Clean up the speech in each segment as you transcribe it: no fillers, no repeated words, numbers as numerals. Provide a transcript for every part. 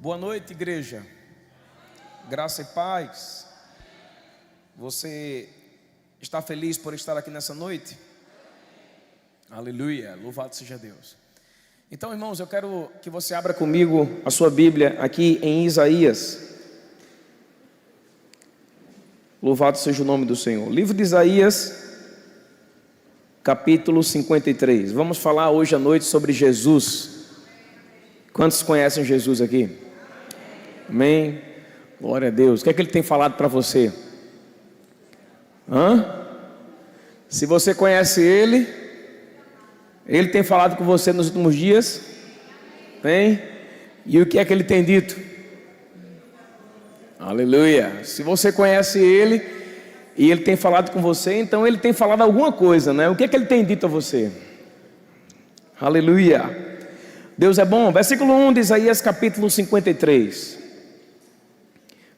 Boa noite, igreja. Graça e paz. Você está feliz por estar aqui nessa noite? Aleluia, louvado seja Deus. Então, irmãos, eu quero que você abra comigo a sua Bíblia aqui em Isaías. Louvado seja o nome do Senhor. Livro de Isaías, capítulo 53. Vamos falar hoje à noite sobre Jesus. Quantos conhecem Jesus aqui? Amém? Glória a Deus. O que é que Ele tem falado para você? Se você conhece Ele, Ele tem falado com você nos últimos dias? Bem? E o que é que Ele tem dito? Aleluia. Se você conhece Ele e Ele tem falado com você, então Ele tem falado alguma coisa, né? O que é que Ele tem dito a você? Aleluia. Deus é bom. Versículo 1 de Isaías capítulo 53.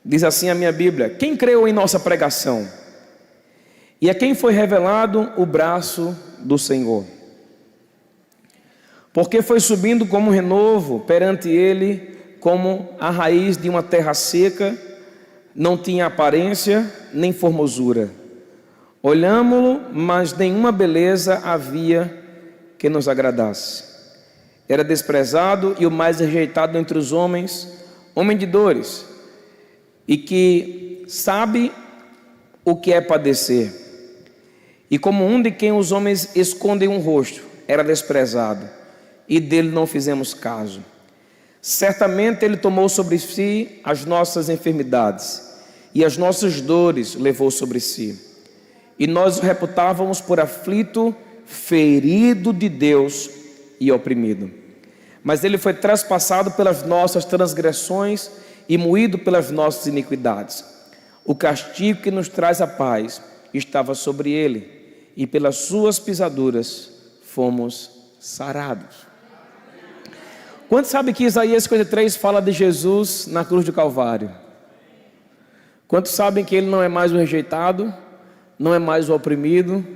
Diz assim a minha Bíblia: quem creu em nossa pregação? E a quem foi revelado o braço do Senhor? Porque foi subindo como um renovo perante ele, como a raiz de uma terra seca, não tinha aparência nem formosura. Olhámo-lo, mas nenhuma beleza havia que nos agradasse. Era desprezado e o mais rejeitado entre os homens, homem de dores, e que sabe o que é padecer. E como um de quem os homens escondem um rosto, era desprezado, e dele não fizemos caso. Certamente ele tomou sobre si as nossas enfermidades, e as nossas dores levou sobre si. E nós o reputávamos por aflito, ferido de Deus e oprimido. Mas ele foi traspassado pelas nossas transgressões e moído pelas nossas iniquidades. O castigo que nos traz a paz estava sobre ele, e pelas suas pisaduras fomos sarados. Quantos sabem que Isaías 53 fala de Jesus na cruz do Calvário? Quantos sabem que ele não é mais o rejeitado, não é mais o oprimido?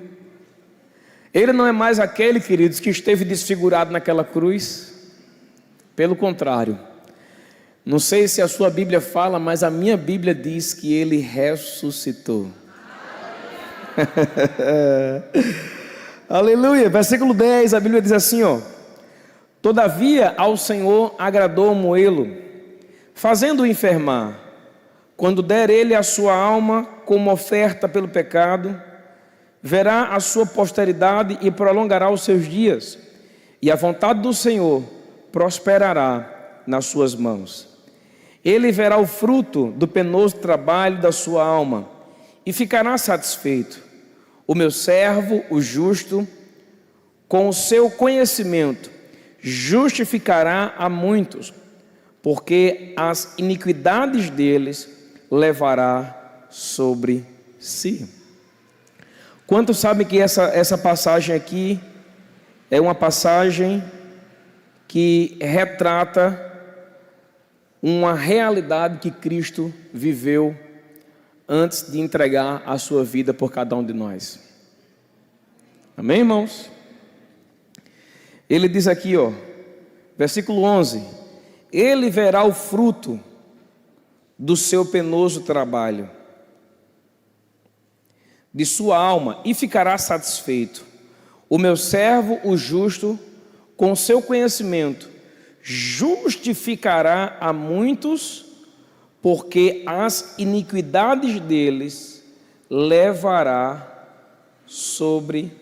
Ele não é mais aquele, queridos, que esteve desfigurado naquela cruz. Pelo contrário, não sei se a sua Bíblia fala, mas a minha Bíblia diz que ele ressuscitou. Aleluia. Versículo 10, a Bíblia diz assim, todavia ao Senhor agradou moê-lo, fazendo-o enfermar. Quando der ele a sua alma como oferta pelo pecado, verá a sua posteridade e prolongará os seus dias, e a vontade do Senhor prosperará nas suas mãos. Ele verá o fruto do penoso trabalho da sua alma e ficará satisfeito. O meu servo, o justo, com o seu conhecimento, justificará a muitos, porque as iniquidades deles levará sobre si. Quantos sabem que essa passagem aqui é uma passagem que retrata uma realidade que Cristo viveu antes de entregar a sua vida por cada um de nós? Amém, irmãos? Ele diz aqui, versículo 11: ele verá o fruto do seu penoso trabalho, de sua alma, e ficará satisfeito. O meu servo, o justo, com seu conhecimento, justificará a muitos, porque as iniquidades deles levará sobre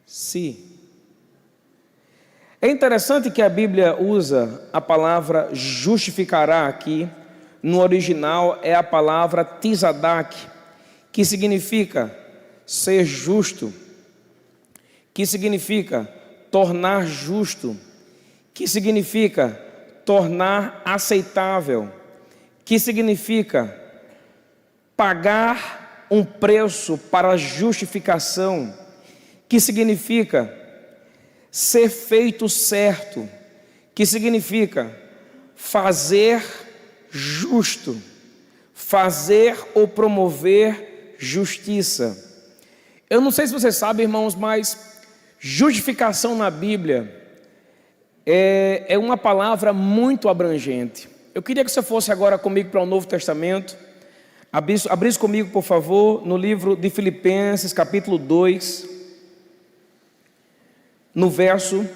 si. É interessante que a Bíblia usa a palavra justificará aqui. No original é a palavra tisadak, que significa ser justo, que significa tornar justo, que significa tornar aceitável, que significa pagar um preço para a justificação, que significa ser feito certo, que significa fazer justo, fazer ou promover justiça. Eu não sei se você sabe, irmãos, mas justificação na Bíblia é uma palavra muito abrangente. Eu queria que você fosse agora comigo para o Novo Testamento. Abrisse comigo, por favor, no livro de Filipenses, capítulo 2, no verso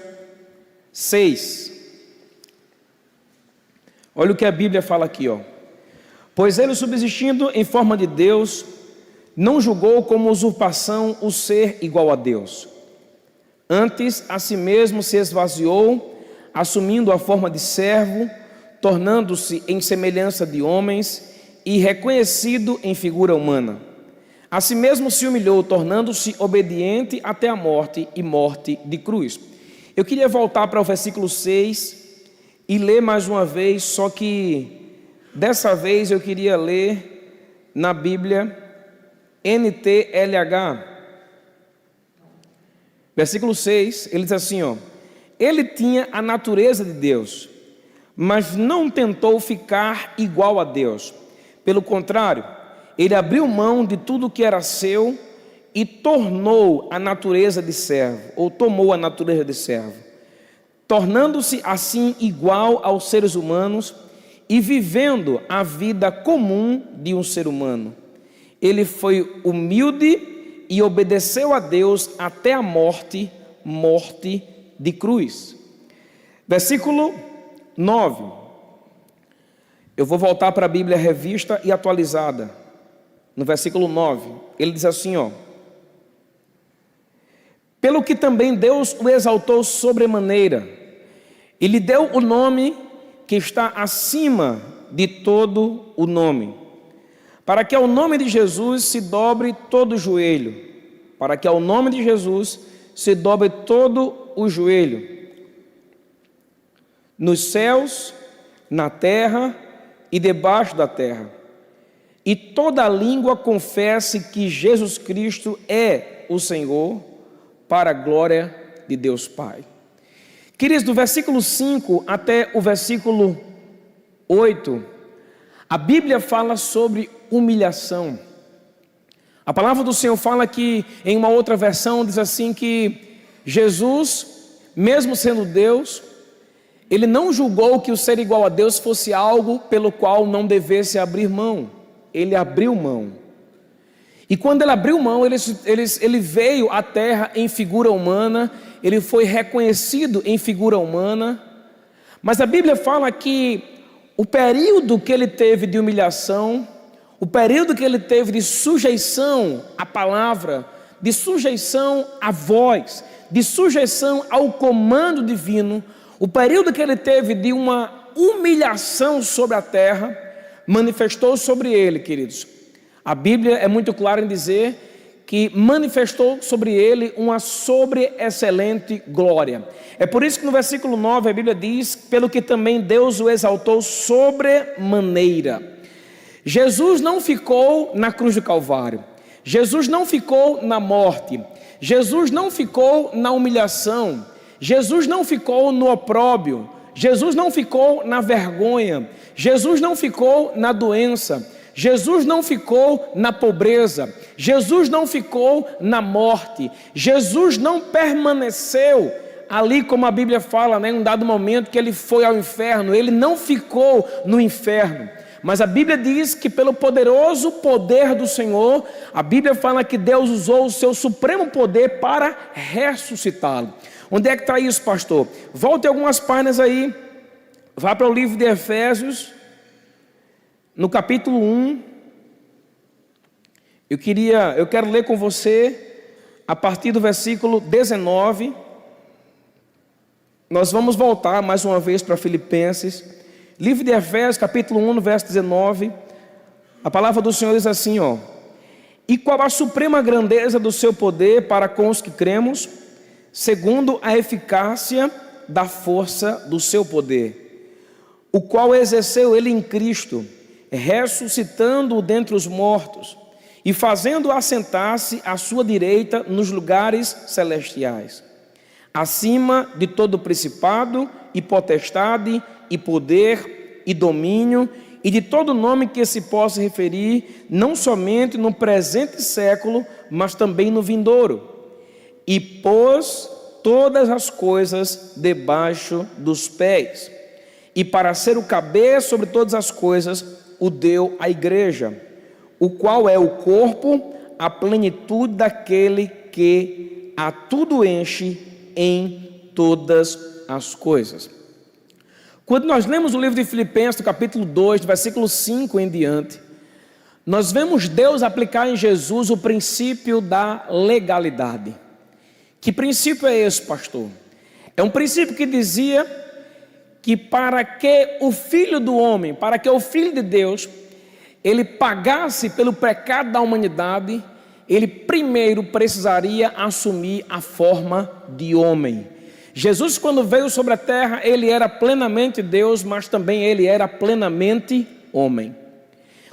6. Olha o que a Bíblia fala aqui, ó. Pois ele, subsistindo em forma de Deus, não julgou como usurpação o ser igual a Deus. Antes, a si mesmo se esvaziou, assumindo a forma de servo, tornando-se em semelhança de homens e reconhecido em figura humana. A si mesmo se humilhou, tornando-se obediente até a morte e morte de cruz. Eu queria voltar para o versículo 6 e ler mais uma vez, só que dessa vez eu queria ler na Bíblia NTLH. Versículo 6, ele diz assim, ó: ele tinha a natureza de Deus, mas não tentou ficar igual a Deus. Pelo contrário, ele abriu mão de tudo que era seu e tornou a natureza de servo, ou tomou a natureza de servo, tornando-se assim igual aos seres humanos e vivendo a vida comum de um ser humano. Ele foi humilde e obedeceu a Deus até a morte de cruz. Versículo 9. Eu vou voltar para a Bíblia Revista e Atualizada. No versículo 9, ele diz assim, ó: pelo que também Deus o exaltou sobremaneira, e lhe deu o nome que está acima de todo o nome, para que ao nome de Jesus se dobre todo o joelho, para que ao nome de Jesus se dobre todo o joelho, nos céus, na terra e debaixo da terra, e toda língua confesse que Jesus Cristo é o Senhor, para a glória de Deus Pai. Queridos, do versículo 5 até o versículo 8, a Bíblia fala sobre humilhação. A palavra do Senhor fala que, em uma outra versão, diz assim que Jesus, mesmo sendo Deus, ele não julgou que o ser igual a Deus fosse algo pelo qual não devesse abrir mão. Ele abriu mão. E quando ele abriu mão, ele veio à terra em figura humana, ele foi reconhecido em figura humana. Mas a Bíblia fala que o período que ele teve de humilhação, o período que ele teve de sujeição à palavra, de sujeição à voz, de sujeição ao comando divino, o período que ele teve de uma humilhação sobre a terra, manifestou sobre ele, queridos. A Bíblia é muito clara em dizer que manifestou sobre ele uma sobreexcelente glória. É por isso que no versículo 9 a Bíblia diz, pelo que também Deus o exaltou sobremaneira. Jesus não ficou na cruz do Calvário, Jesus não ficou na morte, Jesus não ficou na humilhação, Jesus não ficou no opróbrio, Jesus não ficou na vergonha, Jesus não ficou na doença, Jesus não ficou na pobreza, Jesus não ficou na morte, Jesus não permaneceu ali, como a Bíblia fala, em um dado momento que ele foi ao inferno. Ele não ficou no inferno, mas a Bíblia diz que pelo poderoso poder do Senhor, a Bíblia fala que Deus usou o seu supremo poder para ressuscitá-lo. Onde é que está isso, pastor? Volte algumas páginas aí, vá para o livro de Efésios, no capítulo 1, eu quero ler com você a partir do versículo 19. Nós vamos voltar mais uma vez para Filipenses, livro de Efésios, capítulo 1, no verso 19. A palavra do Senhor diz assim, ó: e qual a suprema grandeza do seu poder para com os que cremos, segundo a eficácia da força do seu poder, o qual exerceu ele em Cristo, ressuscitando-o dentre os mortos e fazendo-o assentar-se à sua direita nos lugares celestiais, acima de todo principado e potestade e poder e domínio e de todo nome que se possa referir, não somente no presente século, mas também no vindouro. E pôs todas as coisas debaixo dos pés, e para ser o cabeça sobre todas as coisas, o deu à igreja, o qual é o corpo, a plenitude daquele que a tudo enche em todas as coisas. Quando nós lemos o livro de Filipenses, do capítulo 2, do versículo 5 em diante, nós vemos Deus aplicar em Jesus o princípio da legalidade. Que princípio é esse, pastor? É um princípio que dizia que para que o Filho do homem, para que o Filho de Deus, ele pagasse pelo pecado da humanidade, ele primeiro precisaria assumir a forma de homem. Jesus, quando veio sobre a terra, ele era plenamente Deus, mas também ele era plenamente homem.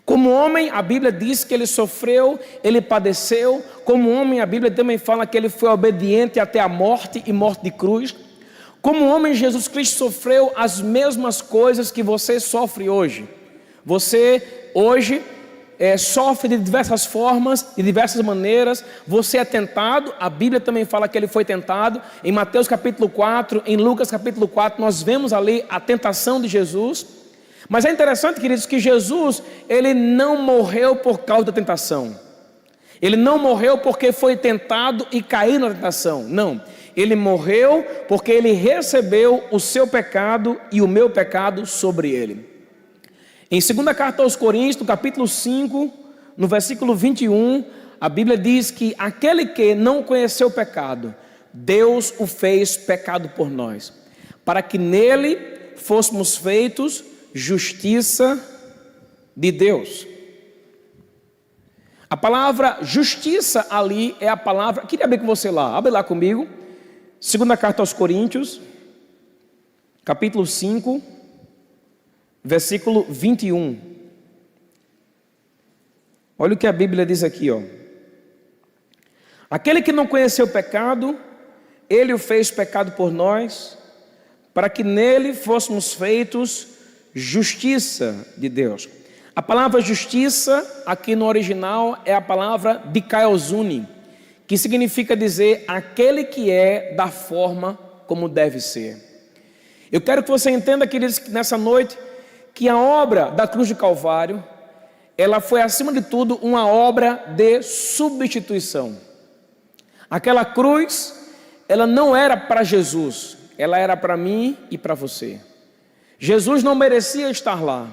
Como homem, a Bíblia diz que ele sofreu, ele padeceu. Como homem, a Bíblia também fala que ele foi obediente até a morte e morte de cruz. Como homem, Jesus Cristo sofreu as mesmas coisas que você sofre hoje. Você hoje sofre de diversas formas, de diversas maneiras. Você é tentado, a Bíblia também fala que ele foi tentado. Em Mateus capítulo 4, em Lucas capítulo 4, nós vemos ali a tentação de Jesus. Mas é interessante, queridos, que Jesus, ele não morreu por causa da tentação. Ele não morreu porque foi tentado e caiu na tentação. Não, ele morreu porque ele recebeu o seu pecado e o meu pecado sobre ele. Em 2ª carta aos Coríntios, no capítulo 5, no versículo 21, a Bíblia diz que aquele que não conheceu o pecado, Deus o fez pecado por nós, para que nele fôssemos feitos justiça de Deus. A palavra justiça ali é a palavra, queria abrir com você lá, abre lá comigo, 2ª carta aos Coríntios, capítulo 5, versículo 21. Olha o que a Bíblia diz aqui, ó. Aquele que não conheceu o pecado, ele o fez pecado por nós, para que nele fôssemos feitos justiça de Deus. A palavra justiça, aqui no original, é a palavra dikaiosune, que significa dizer aquele que é da forma como deve ser. Eu quero que você entenda, queridos, que nessa noite, que a obra da cruz de Calvário, ela foi acima de tudo uma obra de substituição. Aquela cruz, ela não era para Jesus, ela era para mim e para você. Jesus não merecia estar lá.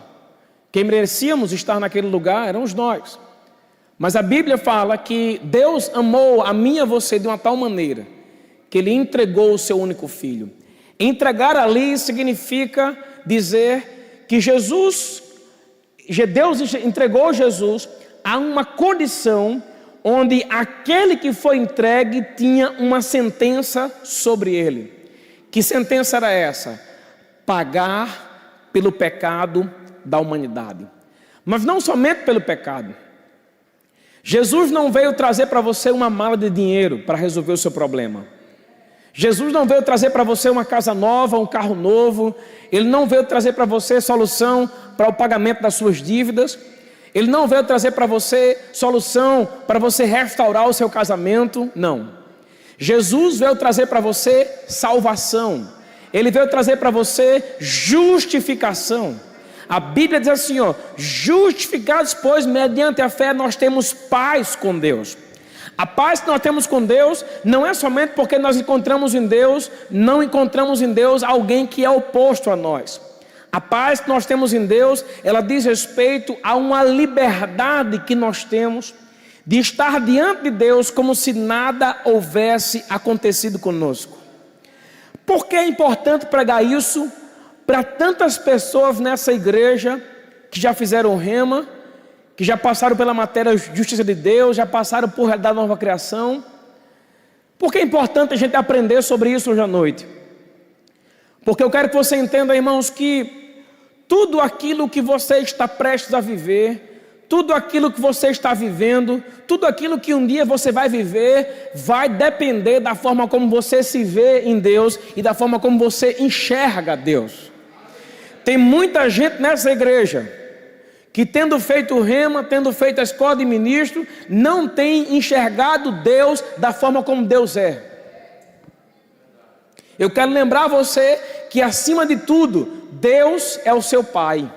Quem merecíamos estar naquele lugar éramos nós. Mas a Bíblia fala que Deus amou a mim e a você de uma tal maneira que Ele entregou o seu único Filho. Entregar ali significa dizer que Deus entregou Jesus a uma condição onde aquele que foi entregue tinha uma sentença sobre ele. Que sentença era essa? Pagar pelo pecado da humanidade. Mas não somente pelo pecado. Jesus não veio trazer para você uma mala de dinheiro para resolver o seu problema. Jesus não veio trazer para você uma casa nova, um carro novo. Ele não veio trazer para você solução para o pagamento das suas dívidas. Ele não veio trazer para você solução para você restaurar o seu casamento. Não. Jesus veio trazer para você salvação. Ele veio trazer para você justificação. A Bíblia diz assim, ó: justificados, pois, mediante a fé, nós temos paz com Deus. A paz que nós temos com Deus não é somente porque nós encontramos em Deus, não encontramos em Deus alguém que é oposto a nós. A paz que nós temos em Deus, ela diz respeito a uma liberdade que nós temos de estar diante de Deus como se nada houvesse acontecido conosco. Por que é importante pregar isso para tantas pessoas nessa igreja que já fizeram rema, que já passaram pela matéria justiça de Deus, já passaram por realidade da nova criação? Por que é importante a gente aprender sobre isso hoje à noite? Porque eu quero que você entenda, irmãos, que tudo aquilo que você está prestes a viver, tudo aquilo que você está vivendo, tudo aquilo que um dia você vai viver, vai depender da forma como você se vê em Deus e da forma como você enxerga Deus. Tem muita gente nessa igreja que, tendo feito o rema, tendo feito a escola de ministro, não tem enxergado Deus da forma como Deus é. Eu quero lembrar você que acima de tudo, Deus é o seu Pai.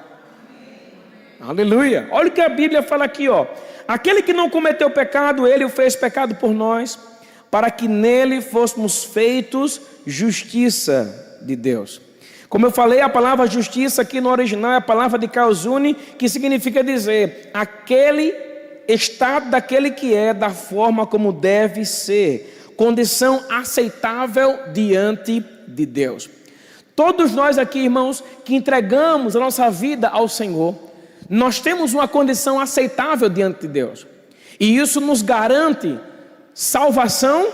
Aleluia. Olha o que a Bíblia fala aqui, ó. Aquele que não cometeu pecado, ele o fez pecado por nós, para que nele fôssemos feitos justiça de Deus. Como eu falei, a palavra justiça aqui no original é a palavra de Calzune, que significa dizer, aquele estado daquele que é, da forma como deve ser, condição aceitável diante de Deus. Todos nós aqui, irmãos, que entregamos a nossa vida ao Senhor, nós temos uma condição aceitável diante de Deus, e isso nos garante salvação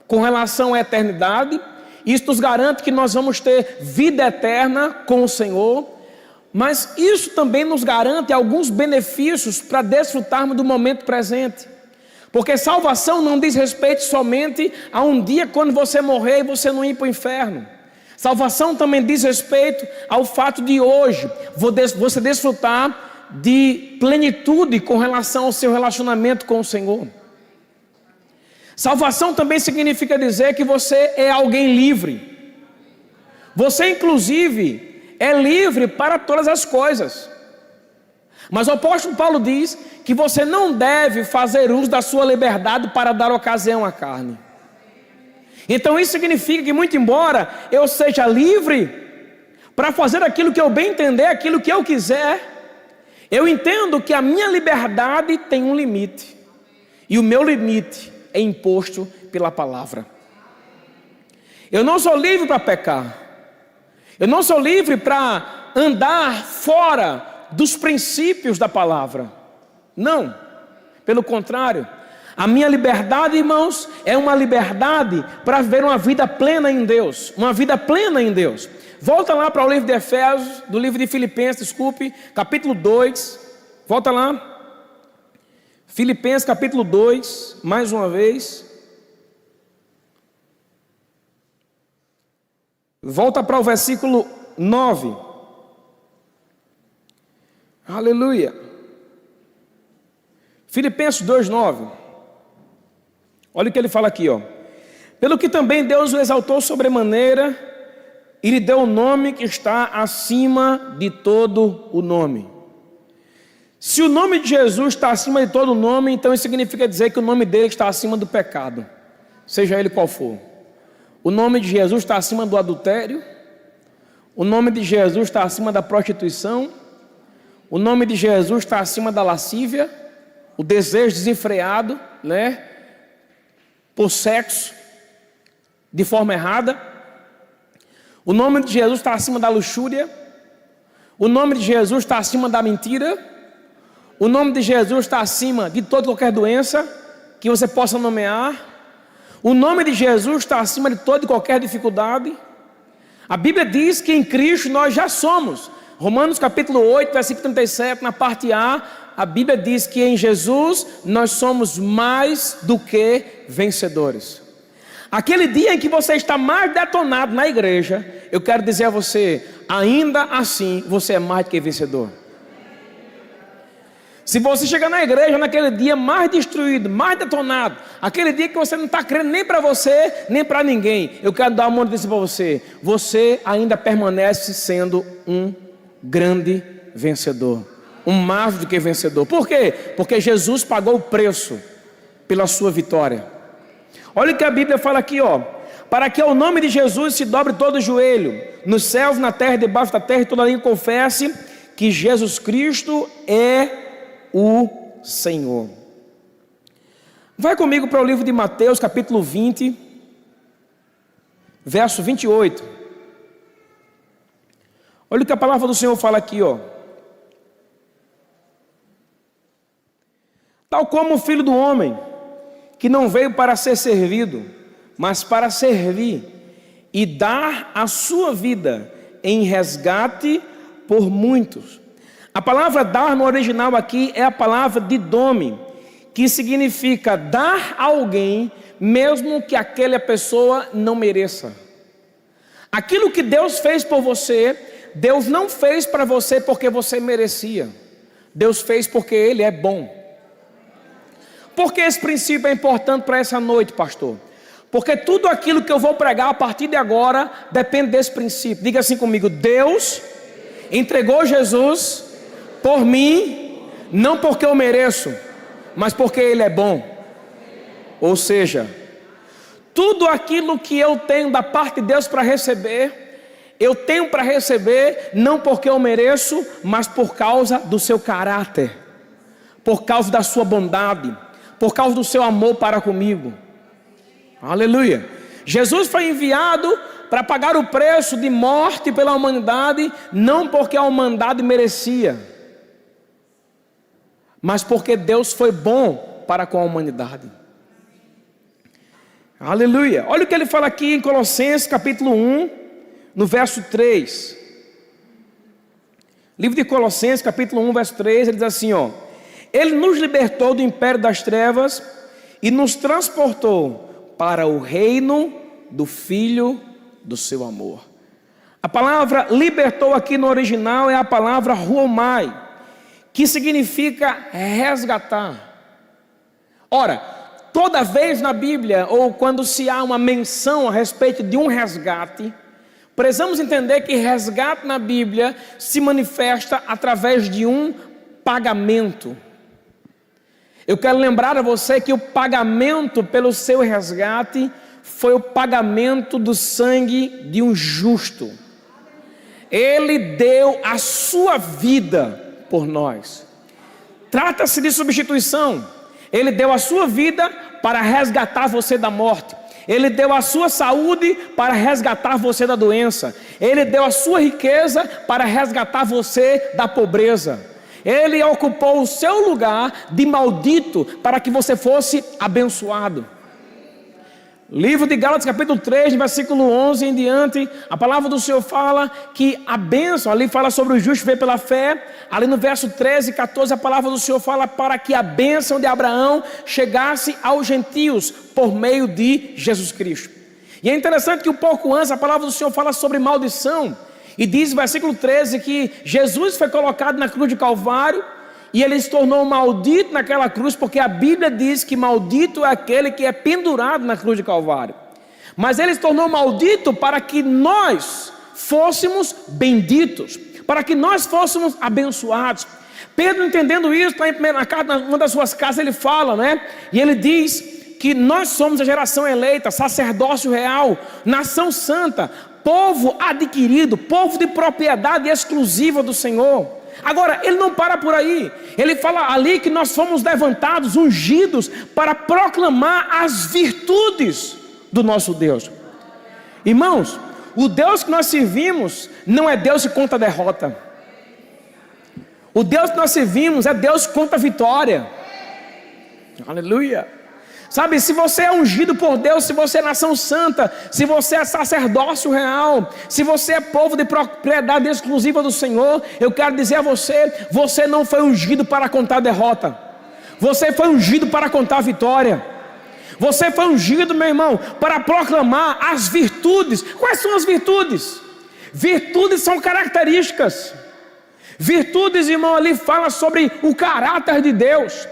com relação à eternidade. Isso nos garante que nós vamos ter vida eterna com o Senhor, mas isso também nos garante alguns benefícios para desfrutarmos do momento presente, porque salvação não diz respeito somente a um dia quando você morrer e você não ir para o inferno. Salvação também diz respeito ao fato de hoje você desfrutar de plenitude com relação ao seu relacionamento com o Senhor. Salvação também significa dizer que você é alguém livre. Você inclusive é livre para todas as coisas. Mas o apóstolo Paulo diz que você não deve fazer uso da sua liberdade para dar ocasião à carne. Então isso significa que, muito embora eu seja livre para fazer aquilo que eu bem entender, aquilo que eu quiser, eu entendo que a minha liberdade tem um limite. E o meu limite é imposto pela palavra. Eu não sou livre para pecar. Eu não sou livre para andar fora dos princípios da palavra. Não, pelo contrário. A minha liberdade, irmãos, é uma liberdade para viver uma vida plena em Deus. Uma vida plena em Deus. Volta lá para o livro de Efésios, do livro de Filipenses, capítulo 2. Volta lá. Filipenses capítulo 2, mais uma vez. Volta para o versículo 9. Aleluia. Filipenses 2, 9. Olha o que ele fala aqui, ó. Pelo que também Deus o exaltou sobremaneira e lhe deu o nome que está acima de todo o nome. Se o nome de Jesus está acima de todo nome, então isso significa dizer que o nome dele está acima do pecado, seja ele qual for. O nome de Jesus está acima do adultério, o nome de Jesus está acima da prostituição, o nome de Jesus está acima da lascívia, o desejo desenfreado, né, por sexo, de forma errada. O nome de Jesus está acima da luxúria, o nome de Jesus está acima da mentira. O nome de Jesus está acima de toda qualquer doença que você possa nomear. O nome de Jesus está acima de toda e qualquer dificuldade. A Bíblia diz que em Cristo nós já somos. Romanos capítulo 8, versículo 37, na parte A, a Bíblia diz que em Jesus nós somos mais do que vencedores. Aquele dia em que você está mais detonado na igreja, eu quero dizer a você, ainda assim você é mais do que vencedor. Se você chegar na igreja naquele dia mais destruído, mais detonado, aquele dia que você não está crendo nem para você, nem para ninguém, eu quero dar uma notícia para você. Você ainda permanece sendo um grande vencedor, um mais do que vencedor. Por quê? Porque Jesus pagou o preço pela sua vitória. Olha o que a Bíblia fala aqui, ó. Para que ao nome de Jesus se dobre todo o joelho, nos céus, na terra, debaixo da terra, e toda língua confesse que Jesus Cristo é o Senhor. Vai comigo para o livro de Mateus, capítulo 20, verso 28. Olha o que a palavra do Senhor fala aqui, ó. Tal como o Filho do Homem, que não veio para ser servido, mas para servir e dar a sua vida em resgate por muitos. A palavra dar no original aqui é a palavra didome, que significa dar a alguém, mesmo que aquela pessoa não mereça. Aquilo que Deus fez por você, Deus não fez para você porque você merecia. Deus fez porque Ele é bom. Por que esse princípio é importante para essa noite, pastor? Porque tudo aquilo que eu vou pregar a partir de agora depende desse princípio. Diga assim comigo: Deus entregou Jesus por mim, não porque eu mereço, mas porque Ele é bom. Ou seja, tudo aquilo que eu tenho da parte de Deus para receber, eu tenho para receber não porque eu mereço, mas por causa do seu caráter, por causa da sua bondade, por causa do seu amor para comigo. Aleluia. Jesus foi enviado para pagar o preço de morte pela humanidade, não porque a humanidade merecia, mas porque Deus foi bom para com a humanidade. Aleluia. Olha o que ele fala aqui em Colossenses capítulo 1, no verso 3. Livro de Colossenses capítulo 1, verso 3, ele diz assim, ó: Ele nos libertou do império das trevas e nos transportou para o reino do Filho do seu amor. A palavra libertou aqui no original é a palavra ruomai, que significa resgatar. Ora, toda vez na Bíblia, ou quando se há uma menção a respeito de um resgate, precisamos entender que resgate na Bíblia se manifesta através de um pagamento. Eu quero lembrar a você que o pagamento pelo seu resgate foi o pagamento do sangue de um justo. Ele deu a sua vida por nós. Trata-se de substituição. Ele deu a sua vida para resgatar você da morte. Ele deu a sua saúde para resgatar você da doença. Ele deu a sua riqueza para resgatar você da pobreza. Ele ocupou o seu lugar de maldito para que você fosse abençoado. Livro de Gálatas capítulo 3, versículo 11 em diante, a palavra do Senhor fala que a bênção, ali fala sobre o justo viver pela fé. Ali no verso 13 e 14 a palavra do Senhor fala para que a bênção de Abraão chegasse aos gentios por meio de Jesus Cristo. E é interessante que um pouco antes a palavra do Senhor fala sobre maldição, e diz no versículo 13 que Jesus foi colocado na cruz de Calvário e ele se tornou maldito naquela cruz, porque a Bíblia diz que maldito é aquele que é pendurado na cruz de Calvário. Mas ele se tornou maldito para que nós fôssemos benditos, para que nós fôssemos abençoados. Pedro, entendendo isso, está em primeira carta, numa das suas casas, ele fala, né? E ele diz que nós somos a geração eleita, sacerdócio real, nação santa, povo adquirido, povo de propriedade exclusiva do Senhor. Agora, ele não para por aí. Ele fala ali que nós fomos levantados, ungidos, para proclamar as virtudes do nosso Deus. Irmãos, o Deus que nós servimos não é Deus que conta derrota. O Deus que nós servimos é Deus que conta vitória. Aleluia. Sabe, se você é ungido por Deus, se você é nação santa, se você é sacerdócio real, se você é povo de propriedade exclusiva do Senhor, eu quero dizer a você, você não foi ungido para contar derrota. Você foi ungido para contar vitória. Você foi ungido, meu irmão, para proclamar as virtudes. Quais são as virtudes? Virtudes são características. Virtudes, irmão, ali fala sobre o caráter de Deus.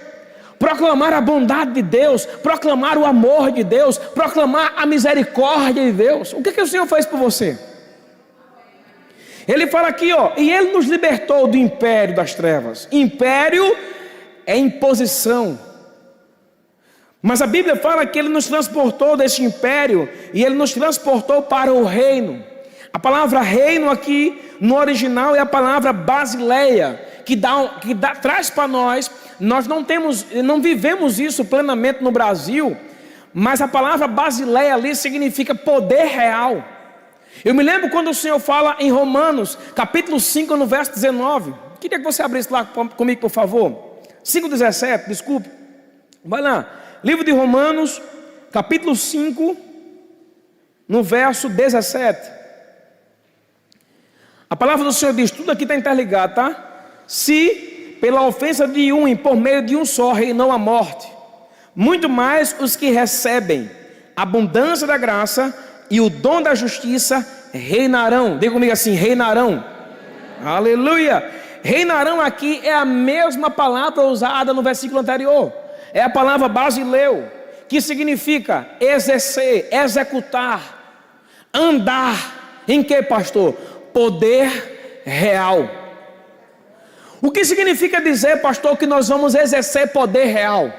Proclamar a bondade de Deus, proclamar o amor de Deus, proclamar a misericórdia de Deus. O que o Senhor fez por você? Ele fala aqui, ó, e Ele nos libertou do império das trevas. Império é imposição. Mas a Bíblia fala que Ele nos transportou desse império e Ele nos transportou para o reino. A palavra reino aqui no original é a palavra basileia, que traz para nós não vivemos isso plenamente no Brasil, mas a palavra basileia ali significa poder real. Eu me lembro quando o Senhor fala em Romanos, capítulo 5, no verso 19. Queria que você abrisse lá comigo, por favor. 5,17, desculpe. Vai lá. Livro de Romanos, capítulo 5, no verso 17. A palavra do Senhor diz, tudo aqui está interligado, tá? Se pela ofensa de um e por meio de um só reinou a morte, muito mais os que recebem a abundância da graça e o dom da justiça reinarão. Diga comigo assim, reinarão. Aleluia. Reinarão aqui é a mesma palavra usada no versículo anterior. É a palavra basileu, que significa exercer, executar, andar. Em que, pastor? Poder real. O que significa dizer, pastor, que nós vamos exercer poder real?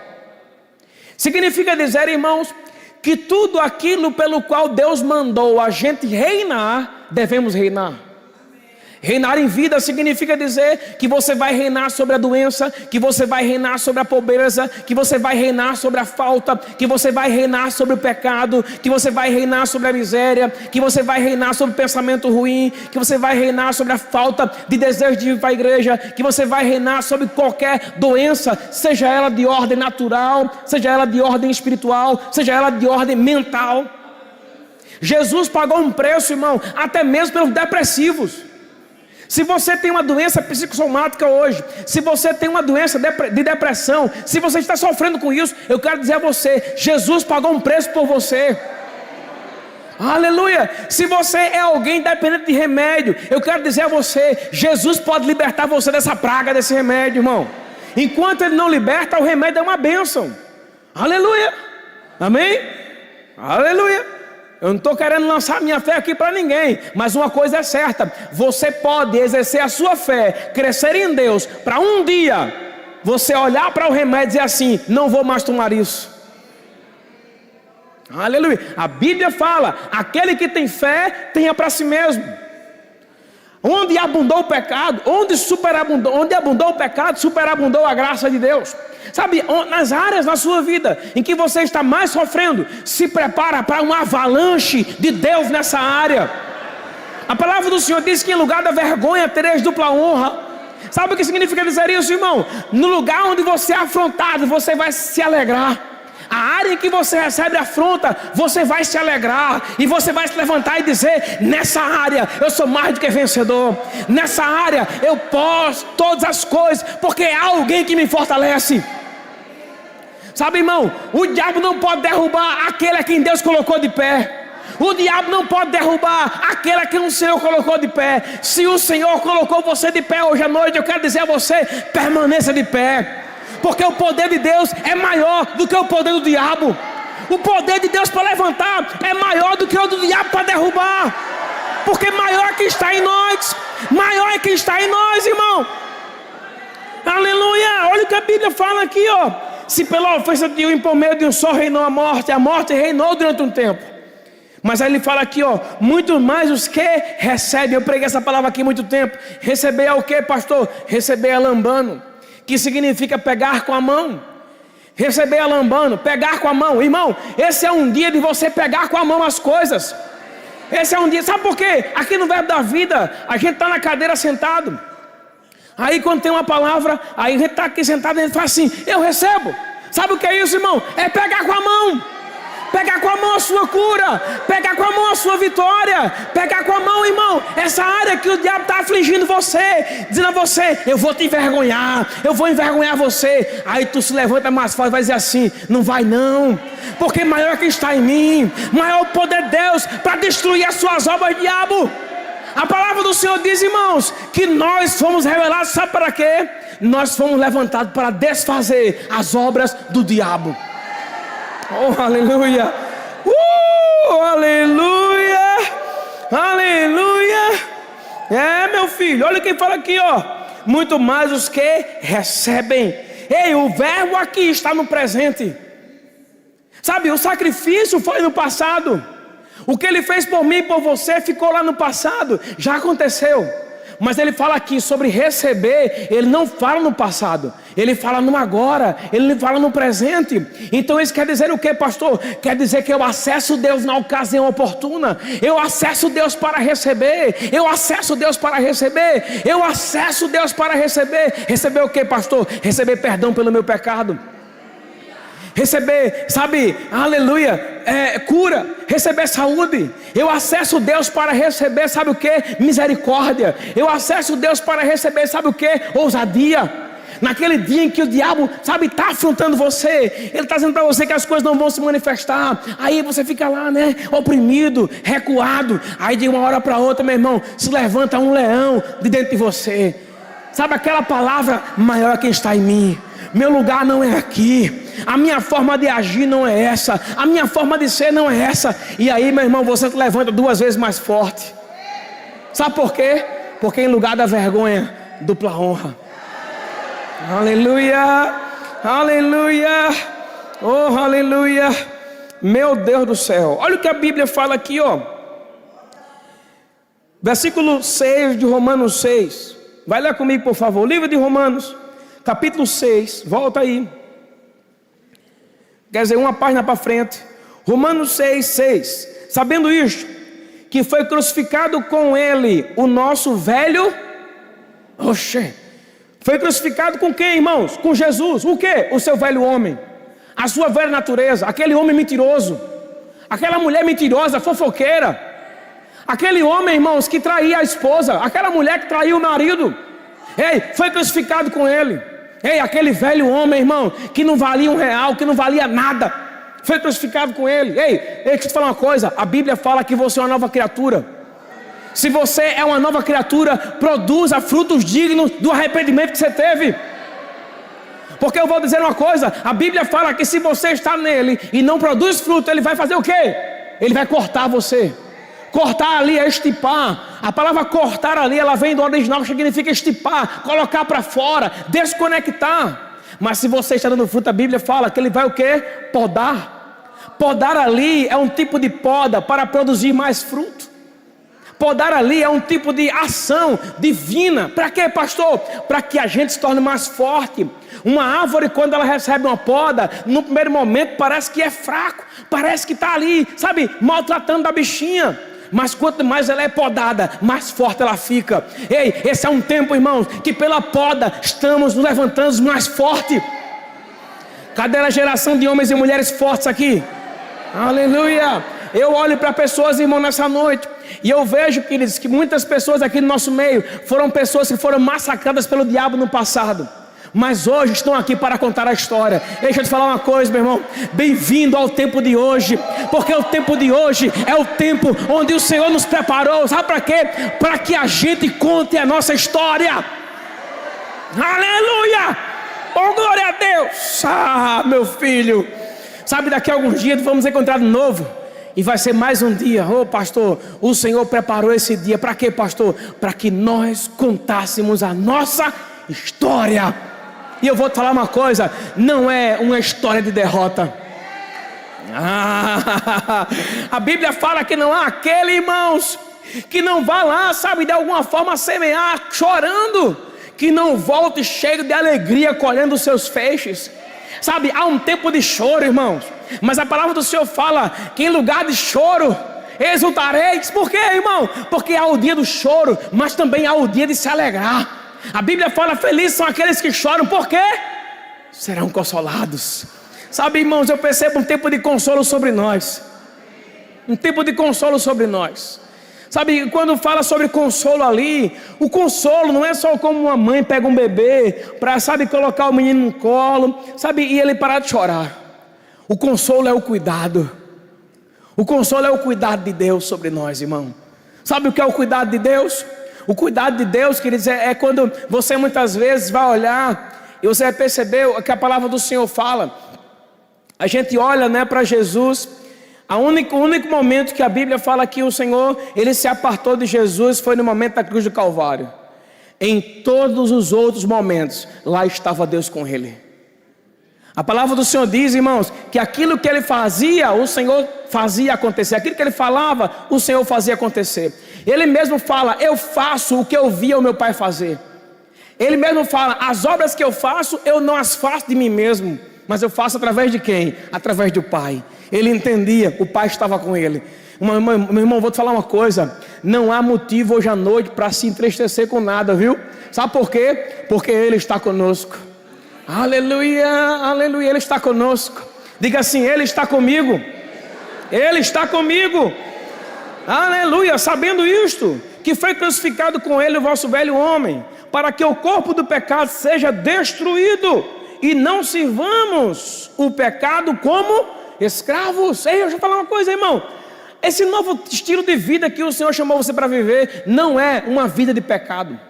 Significa dizer, irmãos, que tudo aquilo pelo qual Deus mandou a gente reinar, devemos reinar. Reinar em vida significa dizer que você vai reinar sobre a doença, que você vai reinar sobre a pobreza, que você vai reinar sobre a falta, que você vai reinar sobre o pecado, que você vai reinar sobre a miséria, que você vai reinar sobre o pensamento ruim, que você vai reinar sobre a falta de desejo de ir para a igreja, que você vai reinar sobre qualquer doença, seja ela de ordem natural, seja ela de ordem espiritual, seja ela de ordem mental. Jesus pagou um preço, irmão, até mesmo pelos depressivos. Se você tem uma doença psicossomática hoje, se você tem uma doença de depressão, se você está sofrendo com isso, eu quero dizer a você, Jesus pagou um preço por você. Aleluia. Se você é alguém dependente de remédio, eu quero dizer a você, Jesus pode libertar você dessa praga, desse remédio, irmão. Enquanto Ele não liberta, o remédio é uma bênção. Aleluia. Amém? Aleluia. Eu não estou querendo lançar minha fé aqui para ninguém, mas uma coisa é certa, você pode exercer a sua fé, crescer em Deus, para um dia, você olhar para o remédio e dizer assim, não vou mais tomar isso. Aleluia. A Bíblia fala, aquele que tem fé, tenha para si mesmo. Onde abundou o pecado, onde abundou o pecado, superabundou a graça de Deus. Sabe, nas áreas da sua vida em que você está mais sofrendo, se prepara para uma avalanche de Deus nessa área. A palavra do Senhor diz que em lugar da vergonha tereis dupla honra. Sabe o que significa dizer isso, irmão? No lugar onde você é afrontado, você vai se alegrar. A área em que você recebe afronta, você vai se alegrar e você vai se levantar e dizer, nessa área eu sou mais do que vencedor, nessa área eu posso todas as coisas, porque há alguém que me fortalece. Sabe, irmão, o diabo não pode derrubar aquele a quem Deus colocou de pé. O diabo não pode derrubar aquele a quem o Senhor colocou de pé. Se o Senhor colocou você de pé hoje à noite, eu quero dizer a você, permaneça de pé. Porque o poder de Deus é maior do que o poder do diabo. O poder de Deus para levantar é maior do que o do diabo para derrubar. Porque maior é quem está em nós. Maior é quem está em nós, irmão. Aleluia. Olha o que a Bíblia fala aqui, ó. Se pela ofensa de um por meio de um só reinou a morte reinou durante um tempo. Mas aí ele fala aqui, ó, muito mais os que recebem. Eu preguei essa palavra aqui há muito tempo. Receber é o que, pastor? Receber é lambano, que significa pegar com a mão. Receber é lambano, pegar com a mão. Irmão, esse é um dia de você pegar com a mão as coisas. Esse é um dia, sabe por quê? Aqui no Verbo da Vida, a gente está na cadeira sentado. Aí quando tem uma palavra, aí a gente está aqui sentado e a gente fala assim, eu recebo. Sabe o que é isso, irmão? É pegar com a mão. Pegar com a mão a sua cura, pegar com a mão a sua vitória, pegar com a mão, irmão, essa área que o diabo está afligindo você, dizendo a você, eu vou te envergonhar, eu vou envergonhar você. Aí tu se levanta mais forte e vai dizer assim, não vai não, porque maior é quem está em mim, maior o poder de Deus para destruir as suas obras, diabo. A palavra do Senhor diz, irmãos, que nós fomos revelados, sabe para quê? Nós fomos levantados para desfazer as obras do diabo. Oh, aleluia! Aleluia! Aleluia! É, meu filho, olha quem fala aqui, ó. Muito mais os que recebem. Ei, o verbo aqui está no presente. Sabe, o sacrifício foi no passado. O que ele fez por mim e por você ficou lá no passado. Já aconteceu. Mas ele fala aqui sobre receber, ele não fala no passado, ele fala no agora, ele fala no presente. Então isso quer dizer o que, pastor? Quer dizer que eu acesso Deus na ocasião oportuna, eu acesso Deus para receber, eu acesso Deus para receber, eu acesso Deus para receber. Receber o que, pastor? Receber perdão pelo meu pecado. Receber, sabe, aleluia, cura, receber saúde. Eu acesso Deus para receber, sabe o que? Misericórdia. Eu acesso Deus para receber, sabe o que? Ousadia. Naquele dia em que o diabo, sabe, está afrontando você, ele está dizendo para você que as coisas não vão se manifestar. Aí você fica lá, né, oprimido, recuado. Aí de uma hora para outra, meu irmão, se levanta um leão de dentro de você. Sabe aquela palavra, maior é quem está em mim. meu lugar não é aqui, a minha forma de agir não é essa, a minha forma de ser não é essa. E aí, meu irmão, você levanta 2 vezes mais forte. Sabe por quê? Porque em lugar da vergonha, dupla honra. Aleluia, aleluia, oh aleluia. Meu Deus do céu, olha o que a Bíblia fala aqui, ó. Versículo 6 de Romanos 6. Vai lá comigo, por favor. Livro de Romanos, capítulo 6. Volta aí. Quer dizer, uma página para frente. Romanos 6, 6. Sabendo isto, que foi crucificado com ele o nosso velho. Oxê. Foi crucificado com quem, irmãos? Com Jesus. O quê? O seu velho homem. A sua velha natureza. Aquele homem mentiroso. Aquela mulher mentirosa, fofoqueira. Aquele homem, irmãos, que traía a esposa. Aquela mulher que traiu o marido. Ei, foi crucificado com ele. Ei, aquele velho homem, irmão, que não valia R$1, que não valia nada, foi crucificado com ele. Ei, deixa eu te falar uma coisa. A Bíblia fala que você é uma nova criatura. Se você é uma nova criatura, produza frutos dignos do arrependimento que você teve. Porque eu vou dizer uma coisa, a Bíblia fala que se você está nele e não produz fruto, ele vai fazer o quê? Ele vai cortar você. Cortar ali é estipar. A palavra cortar ali, ela vem do original, que significa estipar, colocar para fora, desconectar. Mas se você está dando fruto, a Bíblia fala que ele vai o quê? Podar. Podar ali é um tipo de poda para produzir mais fruto. Podar ali é um tipo de ação divina. Para quê, pastor? Para que a gente se torne mais forte. Uma árvore, quando ela recebe uma poda, no primeiro momento parece que é fraco, parece que está ali, sabe, maltratando a bichinha. Mas quanto mais ela é podada, mais forte ela fica. Ei, esse é um tempo, irmãos, que pela poda estamos nos levantando mais forte. Cadê a geração de homens e mulheres fortes aqui? Aleluia. Eu olho para pessoas, irmão, nessa noite, e eu vejo, queridos, que muitas pessoas aqui no nosso meio foram pessoas que foram massacradas pelo diabo no passado, mas hoje estão aqui para contar a história. Deixa eu te falar uma coisa, meu irmão. Bem-vindo ao tempo de hoje, porque o tempo de hoje é o tempo onde o Senhor nos preparou. Sabe para quê? Para que a gente conte a nossa história. Aleluia! Oh, glória a Deus! Ah, meu filho, sabe, daqui a alguns dias vamos encontrar de novo, e vai ser mais um dia. Oh, pastor, o Senhor preparou esse dia. Para quê, pastor? Para que nós contássemos a nossa história. E eu vou te falar uma coisa, não é uma história de derrota. A Bíblia fala que não há aquele, irmãos, que não vá lá, sabe, de alguma forma semear chorando, que não volte cheio de alegria colhendo os seus feixes. Sabe, há um tempo de choro, irmãos, mas a palavra do Senhor fala que em lugar de choro exultareis. Por quê, irmão? Porque há o dia do choro, mas também há o dia de se alegrar. A Bíblia fala, felizes são aqueles que choram, por quê? Serão consolados. Sabe, irmãos, eu percebo um tempo de consolo sobre nós. Um tempo de consolo sobre nós. Sabe, quando fala sobre consolo ali, o consolo não é só como uma mãe pega um bebê para, sabe, colocar o menino no colo, sabe, e ele parar de chorar. O consolo é o cuidado. O consolo é o cuidado de Deus sobre nós, irmão. Sabe o que é o cuidado de Deus? O cuidado de Deus, queridos, é quando você muitas vezes vai olhar e você vai perceber o que a palavra do Senhor fala. A gente olha, né, para Jesus. O único momento que a Bíblia fala que o Senhor, ele se apartou de Jesus, foi no momento da cruz do Calvário. Em todos os outros momentos, lá estava Deus com ele. A palavra do Senhor diz, irmãos, que aquilo que ele fazia, o Senhor fazia acontecer. Aquilo que ele falava, o Senhor fazia acontecer. Ele mesmo fala, eu faço o que eu via o meu pai fazer. Ele mesmo fala, as obras que eu faço, eu não as faço de mim mesmo, mas eu faço através de quem? Através do Pai. Ele entendia, o Pai estava com ele. Meu irmão, vou te falar uma coisa, não há motivo hoje à noite para se entristecer com nada, viu? Sabe por quê? Porque Ele está conosco. Aleluia, aleluia, Ele está conosco. Diga assim, Ele está comigo. Ele está comigo. Aleluia, sabendo isto, que foi crucificado com ele o vosso velho homem, para que o corpo do pecado seja destruído, e não sirvamos o pecado como escravos. Ei, deixa eu falar uma coisa, irmão. Esse novo estilo de vida que o Senhor chamou você para viver, não é uma vida de pecado.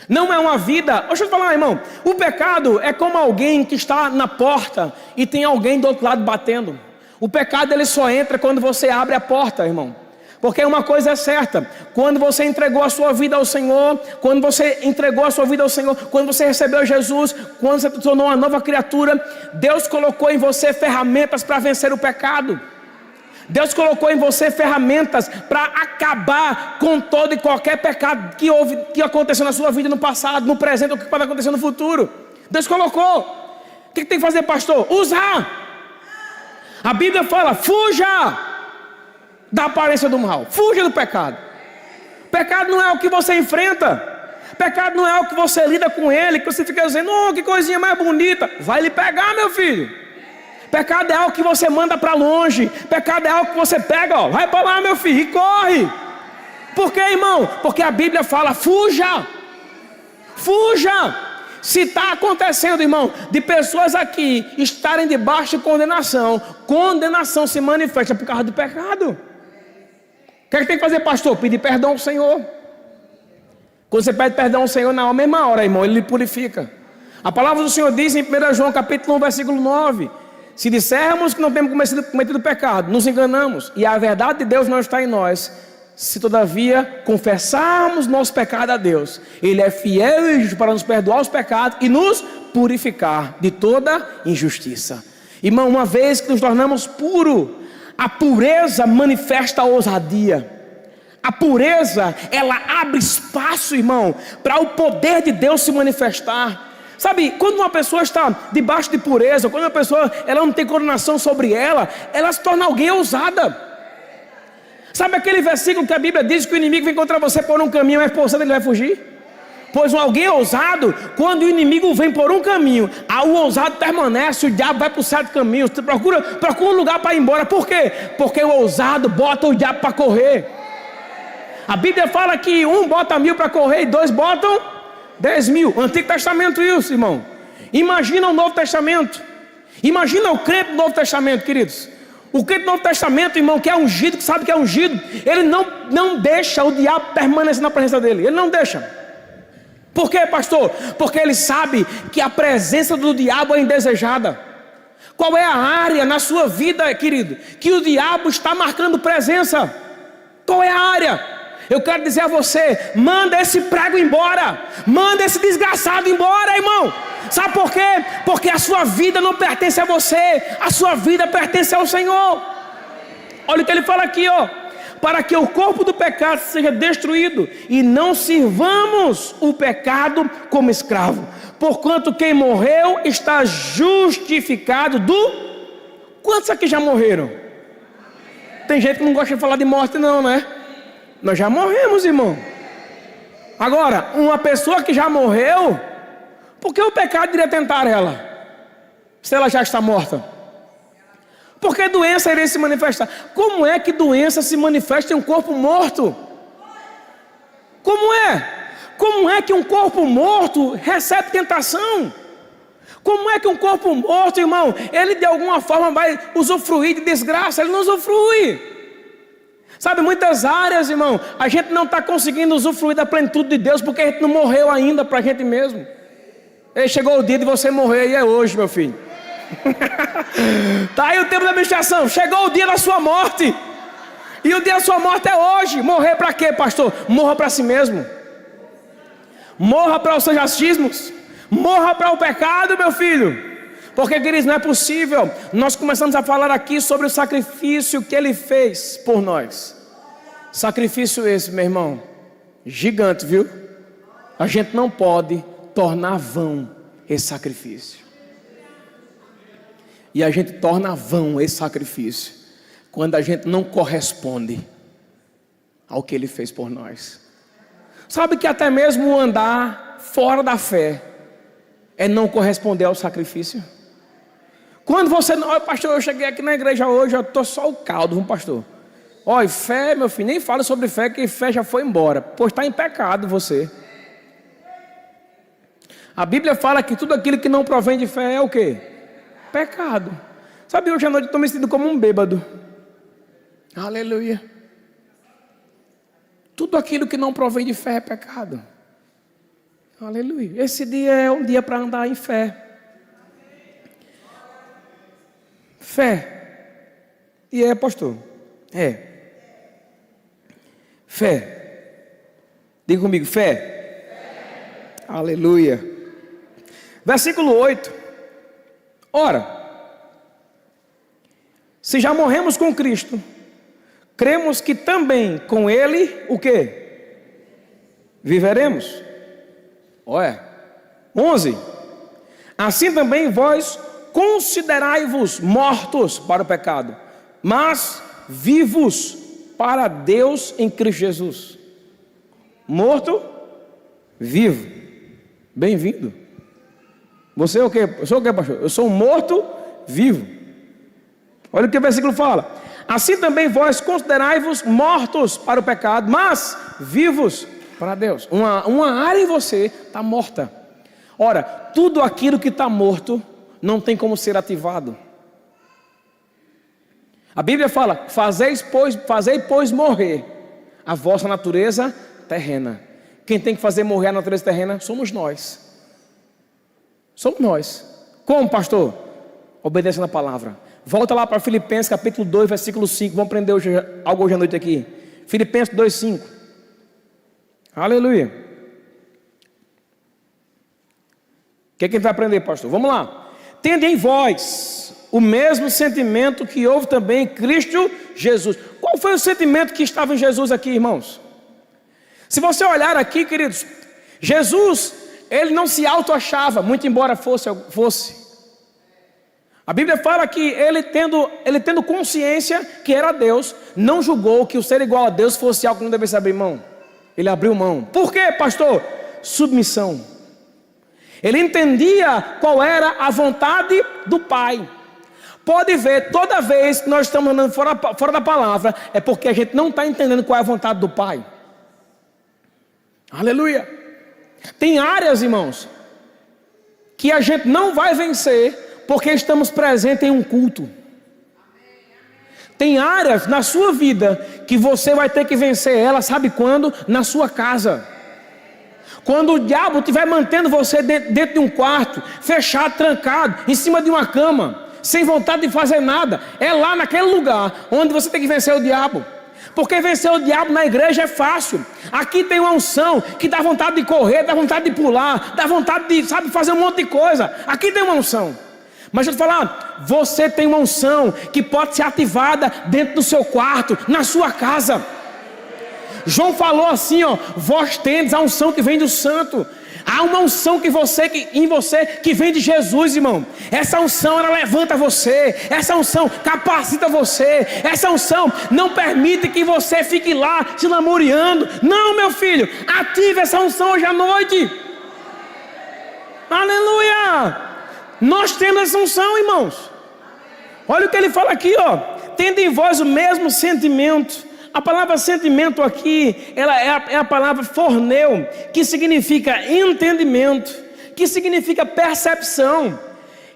Não é uma vida. Deixa eu te falar, irmão. O pecado é como alguém que está na porta e tem alguém do outro lado batendo. O pecado ele só entra quando você abre a porta, irmão. Porque uma coisa é certa: quando você entregou a sua vida ao Senhor, quando você entregou a sua vida ao Senhor, quando você recebeu Jesus, quando você se tornou uma nova criatura, Deus colocou em você ferramentas para vencer o pecado. Deus colocou em você ferramentas para acabar com todo e qualquer pecado que aconteceu na sua vida no passado, no presente, ou que pode acontecer no futuro. Deus colocou. O que tem que fazer, pastor? Usar. A Bíblia fala: fuja da aparência do mal, fuja do pecado. Pecado não é o que você enfrenta, pecado não é o que você lida com ele, que você fica dizendo: oh, que coisinha mais bonita. Vai lhe pegar, meu filho. Pecado é algo que você manda para longe. Pecado é algo que você pega, ó, vai para lá, meu filho, e corre. Por quê, irmão? Porque a Bíblia fala: fuja. Fuja. Se está acontecendo, irmão, de pessoas aqui estarem debaixo de condenação, condenação se manifesta por causa do pecado. O que é que tem que fazer, pastor? Pedir perdão ao Senhor. Quando você pede perdão ao Senhor, na mesma hora, irmão, Ele lhe purifica. A palavra do Senhor diz em 1 João capítulo 1, versículo 9: se dissermos que não temos cometido pecado, nos enganamos, e a verdade de Deus não está em nós. Se todavia confessarmos nosso pecado a Deus, Ele é fiel e justo para nos perdoar os pecados e nos purificar de toda injustiça. Irmão, uma vez que nos tornamos puros, a pureza manifesta a ousadia. A pureza, ela abre espaço, irmão, para o poder de Deus se manifestar. Sabe, quando uma pessoa está debaixo de pureza, quando uma pessoa ela não tem condenação sobre ela se torna alguém ousada. Sabe aquele versículo que a Bíblia diz que o inimigo vem contra você por um caminho, mas por outro ele vai fugir? Pois alguém ousado, quando o inimigo vem por um caminho, o ousado permanece, o diabo vai por 7 caminhos. Procura um lugar para ir embora. Por quê? Porque o ousado bota o diabo para correr. A Bíblia fala que um bota 1000 para correr e 2 botam 10.000. Antigo Testamento isso, irmão. Imagina o Novo Testamento. Imagina o crente do Novo Testamento, queridos. O crente do Novo Testamento, irmão, que é ungido, que sabe que é ungido, ele não deixa o diabo permanecer na presença dele. Ele não deixa. Por quê, pastor? Porque ele sabe que a presença do diabo é indesejada. Qual é a área na sua vida, querido, que o diabo está marcando presença? Qual é a área? Eu quero dizer a você: manda esse prego embora, manda esse desgraçado embora, irmão. Sabe por quê? Porque a sua vida não pertence a você, a sua vida pertence ao Senhor. Olha o que ele fala aqui, ó: para que o corpo do pecado seja destruído e não sirvamos o pecado como escravo, porquanto quem morreu está justificado do... Quantos aqui já morreram? Tem gente que não gosta de falar de morte não, né? Nós já morremos, irmão. Agora, uma pessoa que já morreu, por que o pecado iria tentar ela, se ela já está morta? Por que doença iria se manifestar? Como é que doença se manifesta em um corpo morto? Como é? Como é que um corpo morto recebe tentação? Como é que um corpo morto, irmão, ele de alguma forma vai usufruir de desgraça? Ele não usufrui. Sabe, muitas áreas, irmão, a gente não está conseguindo usufruir da plenitude de Deus, porque a gente não morreu ainda para a gente mesmo. E chegou o dia de você morrer, e é hoje, meu filho. Está aí o tempo da administração. Chegou o dia da sua morte, e o dia da sua morte é hoje. Morrer para quê, pastor? Morra para si mesmo. Morra para os seus achismos. Morra para o pecado, meu filho. Porque, queridos, não é possível. Nós começamos a falar aqui sobre o sacrifício que Ele fez por nós. Sacrifício esse, meu irmão, gigante, viu? A gente não pode tornar vão esse sacrifício. E a gente torna vão esse sacrifício quando a gente não corresponde ao que Ele fez por nós. Sabe que até mesmo andar fora da fé é não corresponder ao sacrifício. Quando você não... Olha, pastor, eu cheguei aqui na igreja hoje, eu estou só o caldo, pastor. Olha, fé, meu filho, nem fala sobre fé, que fé já foi embora. Pois está em pecado você. A Bíblia fala que tudo aquilo que não provém de fé é o quê? Pecado. Sabe, hoje à noite eu estou me sentindo como um bêbado. Aleluia. Tudo aquilo que não provém de fé é pecado. Aleluia. Esse dia é um dia para andar em fé. Fé. E é, pastor? É. Fé. Diga comigo, fé. Aleluia. Versículo 8. Ora, se já morremos com Cristo, cremos que também com Ele, o quê? Viveremos. Olha, 11. Assim também vós considerai-vos mortos para o pecado, mas vivos para Deus em Cristo Jesus. Morto, vivo. Bem-vindo. Você é o quê? Eu sou o quê, pastor? Eu sou um morto vivo. Olha o que o versículo fala. Assim também vós considerai-vos mortos para o pecado, mas vivos para Deus. Uma área em você está morta. Ora, tudo aquilo que está morto não tem como ser ativado. A Bíblia fala: fazei, pois, morrer a vossa natureza terrena. Quem tem que fazer morrer a natureza terrena somos nós. Somos nós. Como, pastor? Obedecendo a palavra. Volta lá para Filipenses capítulo 2, versículo 5. Vamos aprender algo hoje à noite aqui. Filipenses 2, 5. Aleluia. O que é que a gente vai aprender, pastor? Vamos lá. Tende em vós o mesmo sentimento que houve também em Cristo Jesus. Qual foi o sentimento que estava em Jesus aqui, irmãos? Se você olhar aqui, queridos, Jesus, ele não se auto-achava, muito embora fosse. A Bíblia fala que ele tendo consciência que era Deus, não julgou que o ser igual a Deus fosse algo que não devesse abrir mão. Ele abriu mão. Por quê, pastor? Submissão. Ele entendia qual era a vontade do Pai. Pode ver, toda vez que nós estamos andando fora da palavra, é porque a gente não está entendendo qual é a vontade do Pai. Aleluia. Tem áreas, irmãos, que a gente não vai vencer porque estamos presentes em um culto. Tem áreas na sua vida que você vai ter que vencer ela, sabe quando? Na sua casa. Quando o diabo estiver mantendo você dentro de um quarto, fechado, trancado, em cima de uma cama, sem vontade de fazer nada, é lá naquele lugar onde você tem que vencer o diabo. Porque vencer o diabo na igreja é fácil. Aqui tem uma unção que dá vontade de correr, dá vontade de pular, dá vontade de, sabe, fazer um monte de coisa. Aqui tem uma unção. Mas deixa eu te falar, você tem uma unção que pode ser ativada dentro do seu quarto, na sua casa. João falou assim, ó: vós tendes a unção que vem do santo. Há uma unção em você que vem de Jesus, irmão. Essa unção, ela levanta você. Essa unção capacita você. Essa unção não permite que você fique lá se lamuriando. Não, meu filho, ative essa unção hoje à noite. Aleluia. Nós temos essa unção, irmãos. Olha o que ele fala aqui, ó: tendo em vós o mesmo sentimento. A palavra sentimento aqui, ela é a palavra forneu, que significa entendimento, que significa percepção.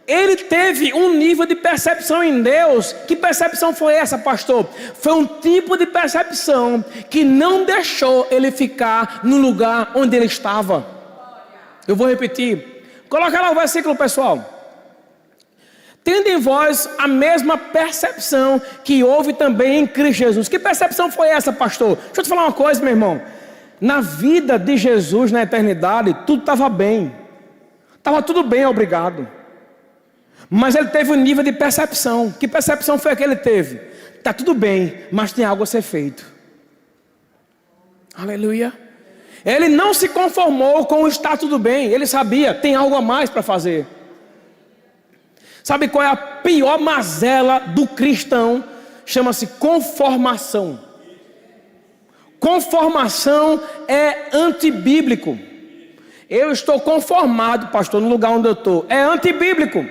Ele teve um nível de percepção em Deus. Que percepção foi essa, pastor? Foi um tipo de percepção que não deixou ele ficar no lugar onde ele estava. Eu vou repetir. Coloca lá o versículo, pessoal. Tendo em vós a mesma percepção que houve também em Cristo Jesus. Que percepção foi essa, pastor? Deixa eu te falar uma coisa, meu irmão. Na vida de Jesus, na eternidade, tudo estava bem. Estava tudo bem, obrigado. Mas ele teve um nível de percepção. Que percepção foi a que ele teve? Está tudo bem, mas tem algo a ser feito. Aleluia. Ele não se conformou com o está tudo bem. Ele sabia, tem algo a mais para fazer. Sabe qual é a pior mazela do cristão? Chama-se conformação. Conformação é antibíblico. Eu estou conformado, pastor, no lugar onde eu estou. É antibíblico.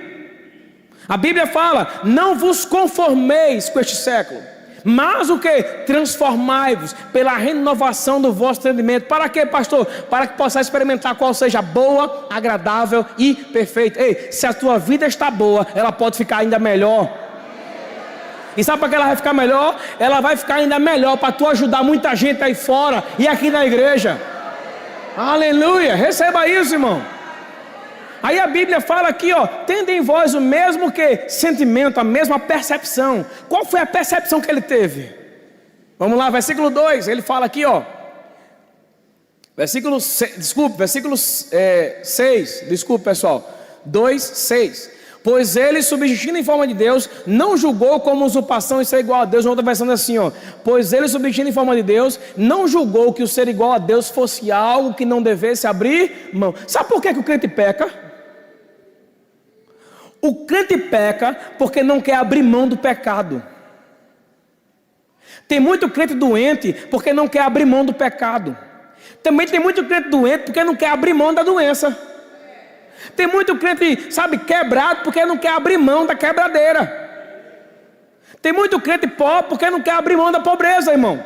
A Bíblia fala: não vos conformeis com este século, mas o que? Transformai-vos pela renovação do vosso entendimento. Para quê, pastor? Para que possa experimentar qual seja boa, agradável e perfeita. Ei, se a tua vida está boa, ela pode ficar ainda melhor. E sabe para que ela vai ficar melhor? Ela vai ficar ainda melhor para tu ajudar muita gente aí fora e aqui na igreja. Aleluia, receba isso, irmão. Aí a Bíblia fala aqui, ó, tendo em vós o mesmo que sentimento, a mesma percepção. Qual foi a percepção que ele teve? Vamos lá, versículo 2, ele fala aqui, ó. Versículo 6, desculpe pessoal, 2, 6. Pois ele, subsistindo em forma de Deus, não julgou como usurpação e ser igual a Deus. Uma outra versão assim, ó. Pois ele, subsistindo em forma de Deus, não julgou que o ser igual a Deus fosse algo que não devesse abrir mão. Sabe por que o crente peca? O crente peca porque não quer abrir mão do pecado. Tem muito crente doente porque não quer abrir mão do pecado. Também tem muito crente doente porque não quer abrir mão da doença. Tem muito crente, sabe, quebrado porque não quer abrir mão da quebradeira. Tem muito crente pobre porque não quer abrir mão da pobreza, irmão.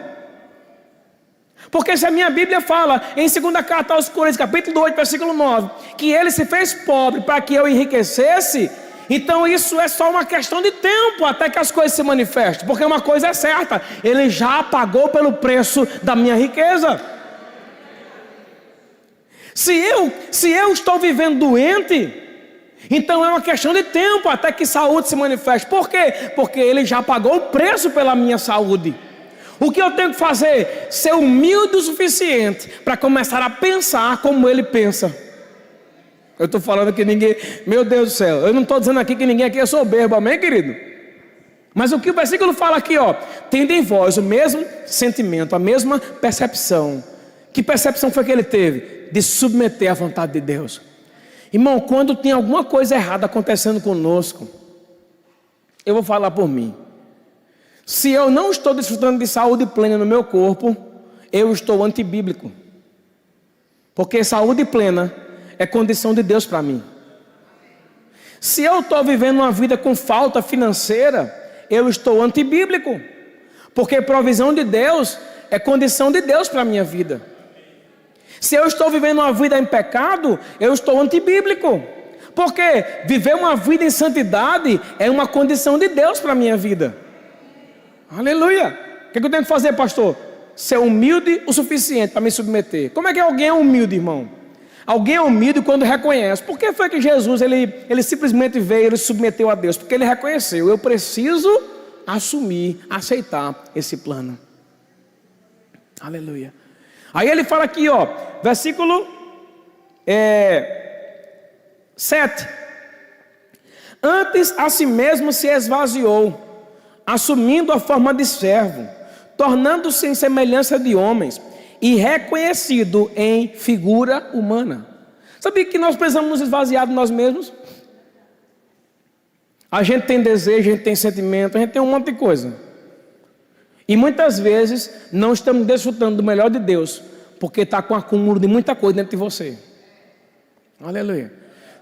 Porque se a minha Bíblia fala em 2ª carta aos Coríntios, capítulo 8, versículo 9, que ele se fez pobre para que eu enriquecesse, então isso é só uma questão de tempo até que as coisas se manifestem. Porque uma coisa é certa, ele já pagou pelo preço da minha riqueza. Se eu estou vivendo doente, então é uma questão de tempo até que saúde se manifeste. Por quê? Porque ele já pagou o preço pela minha saúde. O que eu tenho que fazer? Ser humilde o suficiente para começar a pensar como ele pensa. Eu estou falando que ninguém, meu Deus do céu, eu não estou dizendo aqui que ninguém aqui é soberbo, amém, querido? Mas o que o versículo fala aqui, ó, tendo em vós o mesmo sentimento, a mesma percepção. Que percepção foi que ele teve? De submeter à vontade de Deus. Irmão, quando tem alguma coisa errada acontecendo conosco, eu vou falar por mim. Se eu não estou desfrutando de saúde plena no meu corpo, eu estou antibíblico. Porque saúde plena é condição de Deus para mim. Se eu estou vivendo uma vida com falta financeira, eu estou antibíblico. Porque provisão de Deus é condição de Deus para a minha vida. Se eu estou vivendo uma vida em pecado, eu estou antibíblico. Porque viver uma vida em santidade é uma condição de Deus para a minha vida. Aleluia. O que eu tenho que fazer, pastor? Ser humilde o suficiente para me submeter. Como é que alguém é humilde, irmão? Alguém é humilde quando reconhece. Por que foi que Jesus, ele simplesmente veio, ele se submeteu a Deus? Porque ele reconheceu, eu preciso assumir, aceitar esse plano. Aleluia. Aí ele fala aqui, ó, versículo 7. Antes a si mesmo se esvaziou, assumindo a forma de servo, tornando-se em semelhança de homens e reconhecido em figura humana. Sabia que nós precisamos nos esvaziar de nós mesmos? A gente tem desejo, a gente tem sentimento, a gente tem um monte de coisa. E muitas vezes não estamos desfrutando do melhor de Deus, porque está com acúmulo de muita coisa dentro de você. Aleluia.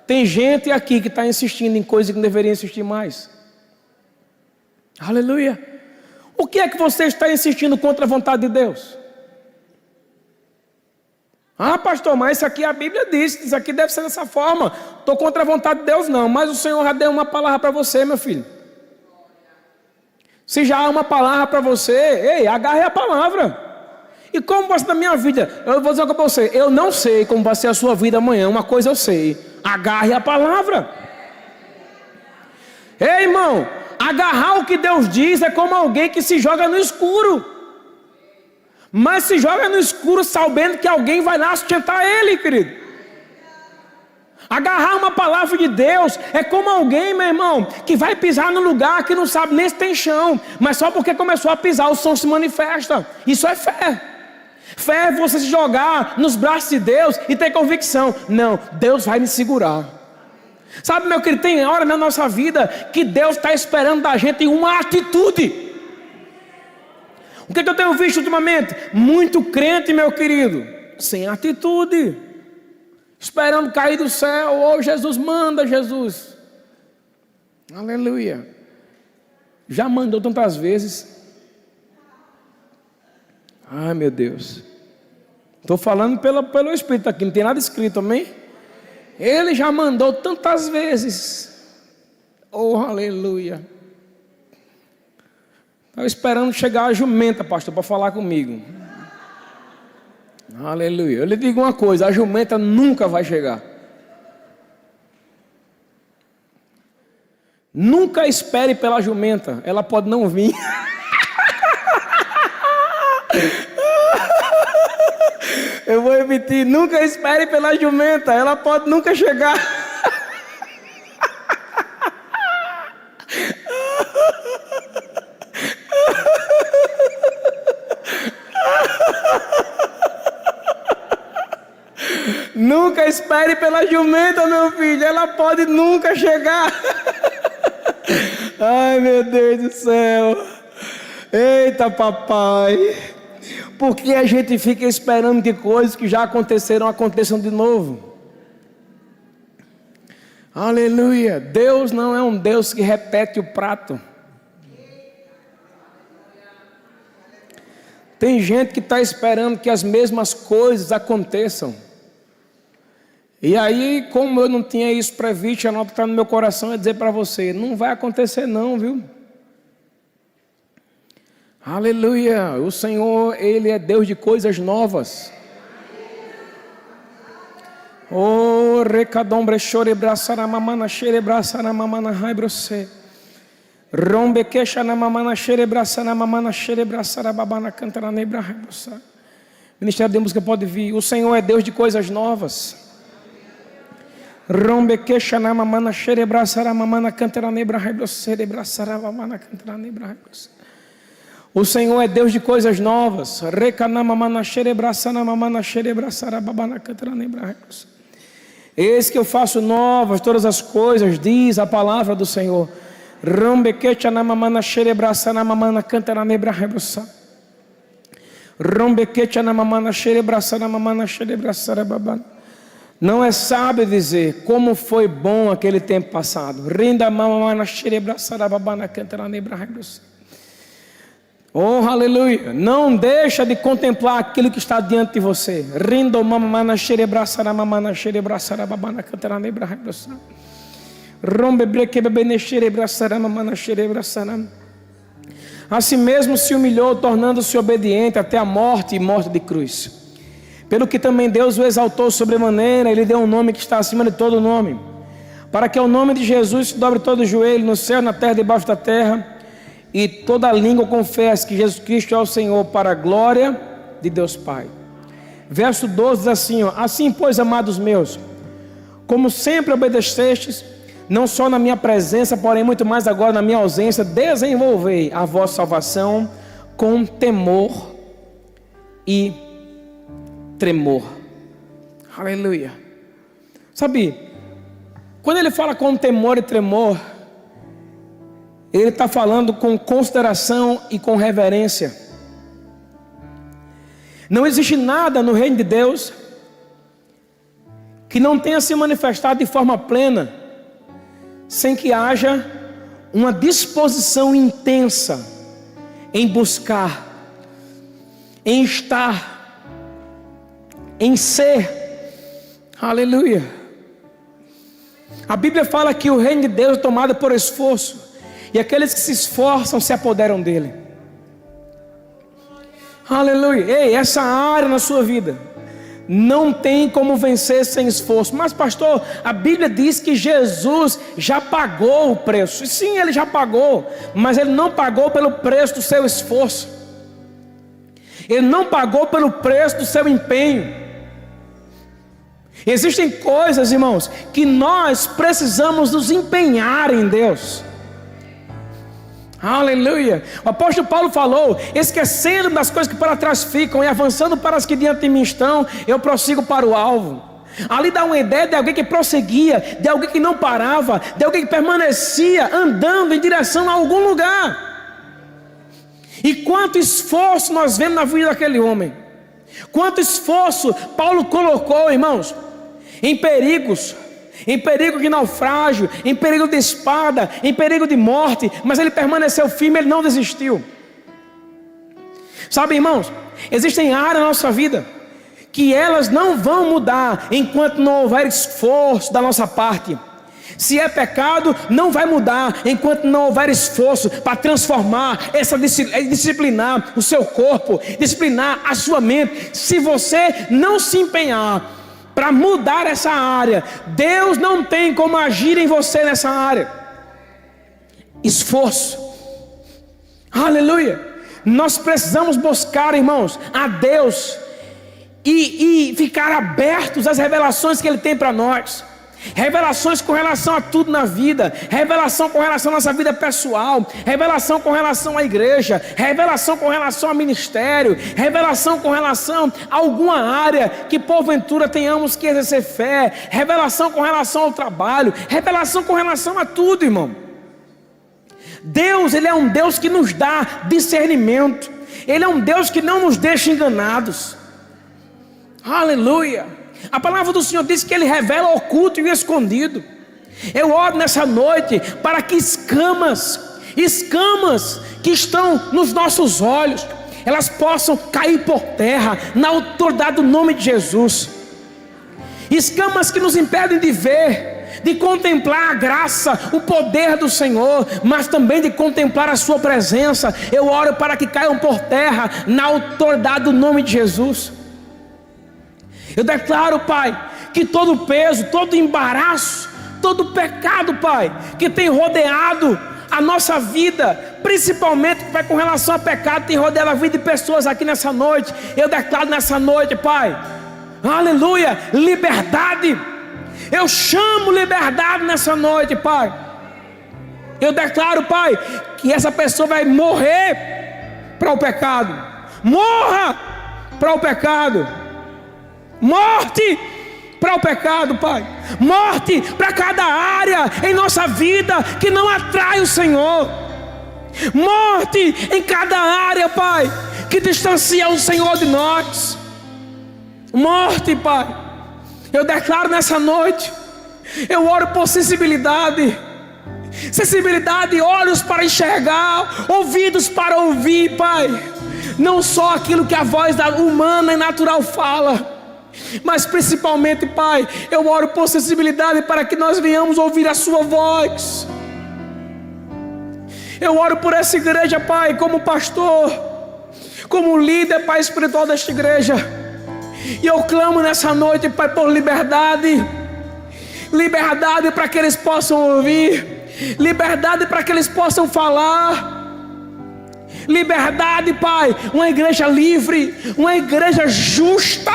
Tem gente aqui que está insistindo em coisas que não deveria insistir mais. Aleluia. O que é que você está insistindo contra a vontade de Deus? Ah, pastor, mas isso aqui a Bíblia diz, isso aqui deve ser dessa forma. Estou contra a vontade de Deus, não. Mas o Senhor já deu uma palavra para você, meu filho. Se já há uma palavra para você, ei, agarre a palavra. E como vai ser na minha vida? Eu vou dizer para você, eu não sei como vai ser a sua vida amanhã. Uma coisa eu sei, agarre a palavra. Ei, irmão, agarrar o que Deus diz é como alguém que se joga no escuro. Mas se joga no escuro sabendo que alguém vai lá sustentar ele, querido. Agarrar uma palavra de Deus é como alguém, meu irmão, que vai pisar no lugar que não sabe nem se tem chão, mas só porque começou a pisar o som se manifesta. Isso é fé. Fé é você se jogar nos braços de Deus e ter convicção. Não, Deus vai me segurar. Sabe, meu querido, tem hora na nossa vida que Deus está esperando da gente uma atitude. O que eu tenho visto ultimamente? Muito crente, meu querido, sem atitude, esperando cair do céu. Oh, Jesus, manda, Jesus. Aleluia. Já mandou tantas vezes. Ai, meu Deus. Estou falando pelo Espírito aqui, não tem nada escrito, amém? Ele já mandou tantas vezes. Oh, aleluia. Estava esperando chegar a jumenta, pastor, para falar comigo. Aleluia. Eu lhe digo uma coisa: a jumenta nunca vai chegar. Nunca espere pela jumenta, ela pode não vir. Eu vou repetir: nunca espere pela jumenta, ela pode nunca chegar. Nunca espere pela jumenta, meu filho, ela pode nunca chegar. Ai, meu Deus do céu. Eita, papai. Por que a gente fica esperando que coisas que já aconteceram aconteçam de novo? Aleluia. Deus não é um Deus que repete o prato. Tem gente que está esperando que as mesmas coisas aconteçam. E aí, como eu não tinha isso previsto, a nota que está no meu coração é dizer para você: não vai acontecer não, viu? Aleluia. O Senhor, Ele é Deus de coisas novas. Oh, recadombre chore braçara mamana xere braçara mamana rai brosse. Rombe queixa na mamana xere braçara mamana xere braçara babana cantara nebra rai brosse. Ministério de Música pode vir. O Senhor é Deus de coisas novas. Rombe queixa na mamana xere braçara mamana cantara nebra rai brosse braçara babana cantara nebra rai brosse. O Senhor é Deus de coisas novas. Eis que eu faço novas todas as coisas, diz a palavra do Senhor. Não é sábio dizer como foi bom aquele tempo passado. Oh, aleluia. Não deixa de contemplar aquilo que está diante de você. Assim mesmo se humilhou, tornando-se obediente até a morte e morte de cruz. Pelo que também Deus o exaltou sobremaneira, Ele deu um nome que está acima de todo nome, para que ao nome de Jesus se dobre todo o joelho, no céu, na terra, debaixo da terra, e toda língua confesse que Jesus Cristo é o Senhor, para a glória de Deus Pai. Verso 12 diz assim: assim, pois, amados meus, como sempre obedecestes, não só na minha presença, porém muito mais agora na minha ausência, desenvolvei a vossa salvação com temor e tremor. Aleluia. Sabe, quando ele fala com temor e tremor, ele está falando com consideração e com reverência. Não existe nada no reino de Deus que não tenha se manifestado de forma plena, sem que haja uma disposição intensa em buscar, em estar, em ser. Aleluia. A Bíblia fala que o reino de Deus é tomado por esforço, e aqueles que se esforçam se apoderam dele. Aleluia. Ei, essa área na sua vida não tem como vencer sem esforço. Mas pastor, a Bíblia diz que Jesus já pagou o preço. Sim, ele já pagou, mas ele não pagou pelo preço do seu esforço. Ele não pagou pelo preço do seu empenho. Existem coisas, irmãos, que nós precisamos nos empenhar em Deus. Aleluia. O apóstolo Paulo falou: esquecendo das coisas que para trás ficam e avançando para as que diante de mim estão, eu prossigo para o alvo. Ali dá uma ideia de alguém que prosseguia, de alguém que não parava, de alguém que permanecia andando em direção a algum lugar. E quanto esforço nós vemos na vida daquele homem. Quanto esforço Paulo colocou, irmãos, em perigos, em perigo de naufrágio, em perigo de espada, em perigo de morte, mas ele permaneceu firme, ele não desistiu. Sabe, irmãos, existem áreas na nossa vida que elas não vão mudar enquanto não houver esforço da nossa parte. Se é pecado, não vai mudar enquanto não houver esforço para transformar, disciplinar o seu corpo, disciplinar a sua mente. Se você não se empenhar para mudar essa área, Deus não tem como agir em você nessa área. Esforço. Aleluia. Nós precisamos buscar, irmãos, a Deus e ficar abertos às revelações que Ele tem para nós. Revelações com relação a tudo na vida, revelação com relação à nossa vida pessoal, revelação com relação à igreja, revelação com relação ao ministério, revelação com relação a alguma área que porventura tenhamos que exercer fé, revelação com relação ao trabalho, revelação com relação a tudo, irmão. Deus, Ele é um Deus que nos dá discernimento, Ele é um Deus que não nos deixa enganados. Aleluia. A palavra do Senhor diz que Ele revela oculto e escondido. Eu oro nessa noite para que escamas que estão nos nossos olhos, elas possam cair por terra na autoridade do nome de Jesus. Escamas que nos impedem de ver, de contemplar a graça, o poder do Senhor, mas também de contemplar a sua presença. Eu oro para que caiam por terra na autoridade do nome de Jesus. Eu declaro, Pai, que todo peso, todo embaraço, todo pecado, Pai, que tem rodeado a nossa vida, principalmente, Pai, com relação a pecado, tem rodeado a vida de pessoas aqui nessa noite. Eu declaro nessa noite, Pai, aleluia, liberdade. Eu chamo liberdade nessa noite, Pai. Eu declaro, Pai, que essa pessoa vai morrer para o pecado. Morra para o pecado. Morte para o pecado, Pai. Morte para cada área em nossa vida que não atrai o Senhor. Morte em cada área, Pai, que distancia o Senhor de nós. Morte, Pai. Eu declaro nessa noite, eu oro por sensibilidade. Sensibilidade, olhos para enxergar, ouvidos para ouvir, Pai. Não só aquilo que a voz humana e natural fala, mas principalmente, Pai, eu oro por sensibilidade para que nós venhamos ouvir a sua voz. Eu oro por essa igreja, Pai, como pastor, como líder, Pai, espiritual desta igreja. E eu clamo nessa noite, Pai, por liberdade. Liberdade para que eles possam ouvir, liberdade para que eles possam falar. Liberdade, Pai, uma igreja livre, uma igreja justa,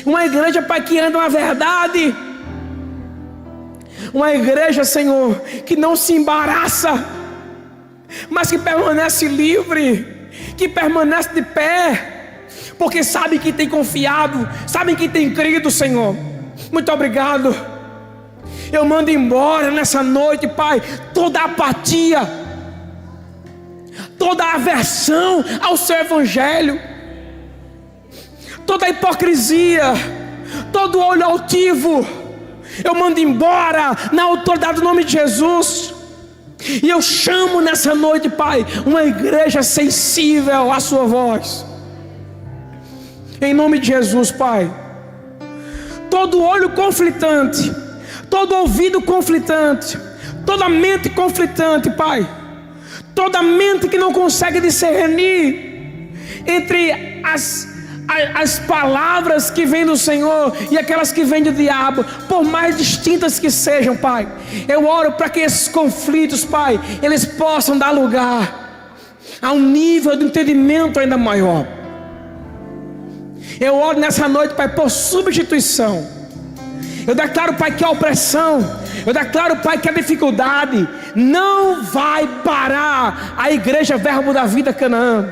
uma igreja, Pai, que anda na verdade, uma igreja, Senhor, que não se embaraça, mas que permanece livre, que permanece de pé, porque sabe que tem confiado, sabe que tem crido, Senhor. Muito obrigado. Eu mando embora nessa noite, Pai, toda apatia, toda aversão ao seu evangelho, toda hipocrisia, todo olho altivo, eu mando embora na autoridade do nome de Jesus. E eu chamo nessa noite, Pai, uma igreja sensível à sua voz, em nome de Jesus, Pai. Todo olho conflitante, todo ouvido conflitante, toda mente conflitante, Pai, toda mente que não consegue discernir entre as palavras que vêm do Senhor e aquelas que vêm do diabo, por mais distintas que sejam, Pai, eu oro para que esses conflitos, Pai, eles possam dar lugar a um nível de entendimento ainda maior. Eu oro nessa noite, Pai, por substituição. Eu declaro, Pai, que a opressão, eu declaro, Pai, que a dificuldade não vai parar a igreja Verbo da Vida Canaã.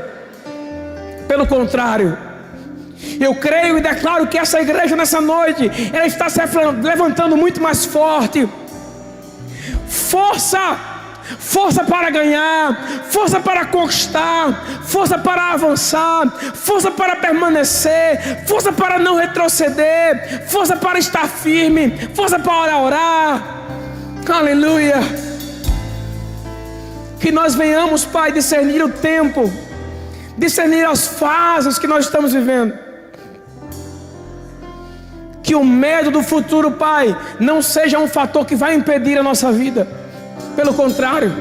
Pelo contrário, eu creio e declaro que essa igreja nessa noite, ela está se levantando muito mais forte. Força para ganhar, força para conquistar, força para avançar, força para permanecer, força para não retroceder, força para estar firme, força para orar. Aleluia. Que nós venhamos, Pai, discernir o tempo, discernir as fases que nós estamos vivendo. Que o medo do futuro, Pai, não seja um fator que vai impedir a nossa vida. Pelo contrário,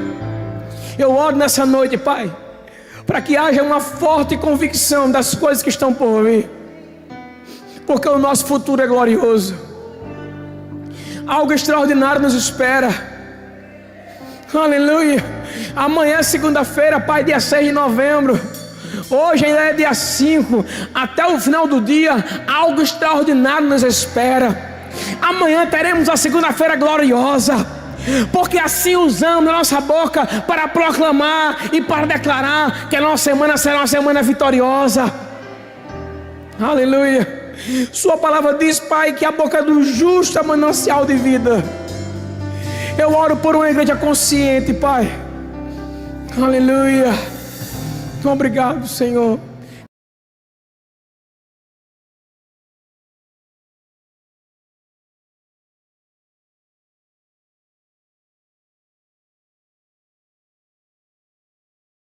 eu oro nessa noite, Pai, para que haja uma forte convicção das coisas que estão por vir, porque o nosso futuro é glorioso. Algo extraordinário nos espera. Aleluia. Amanhã é segunda-feira, Pai, dia 6 de novembro. Hoje ainda é dia 5. Até o final do dia, algo extraordinário nos espera. Amanhã teremos a segunda-feira gloriosa, porque assim usamos a nossa boca para proclamar e para declarar que a nossa semana será uma semana vitoriosa. Aleluia. Sua palavra diz, Pai, que a boca do justo é manancial de vida. Eu oro por uma igreja consciente, Pai. Aleluia. Muito obrigado, Senhor.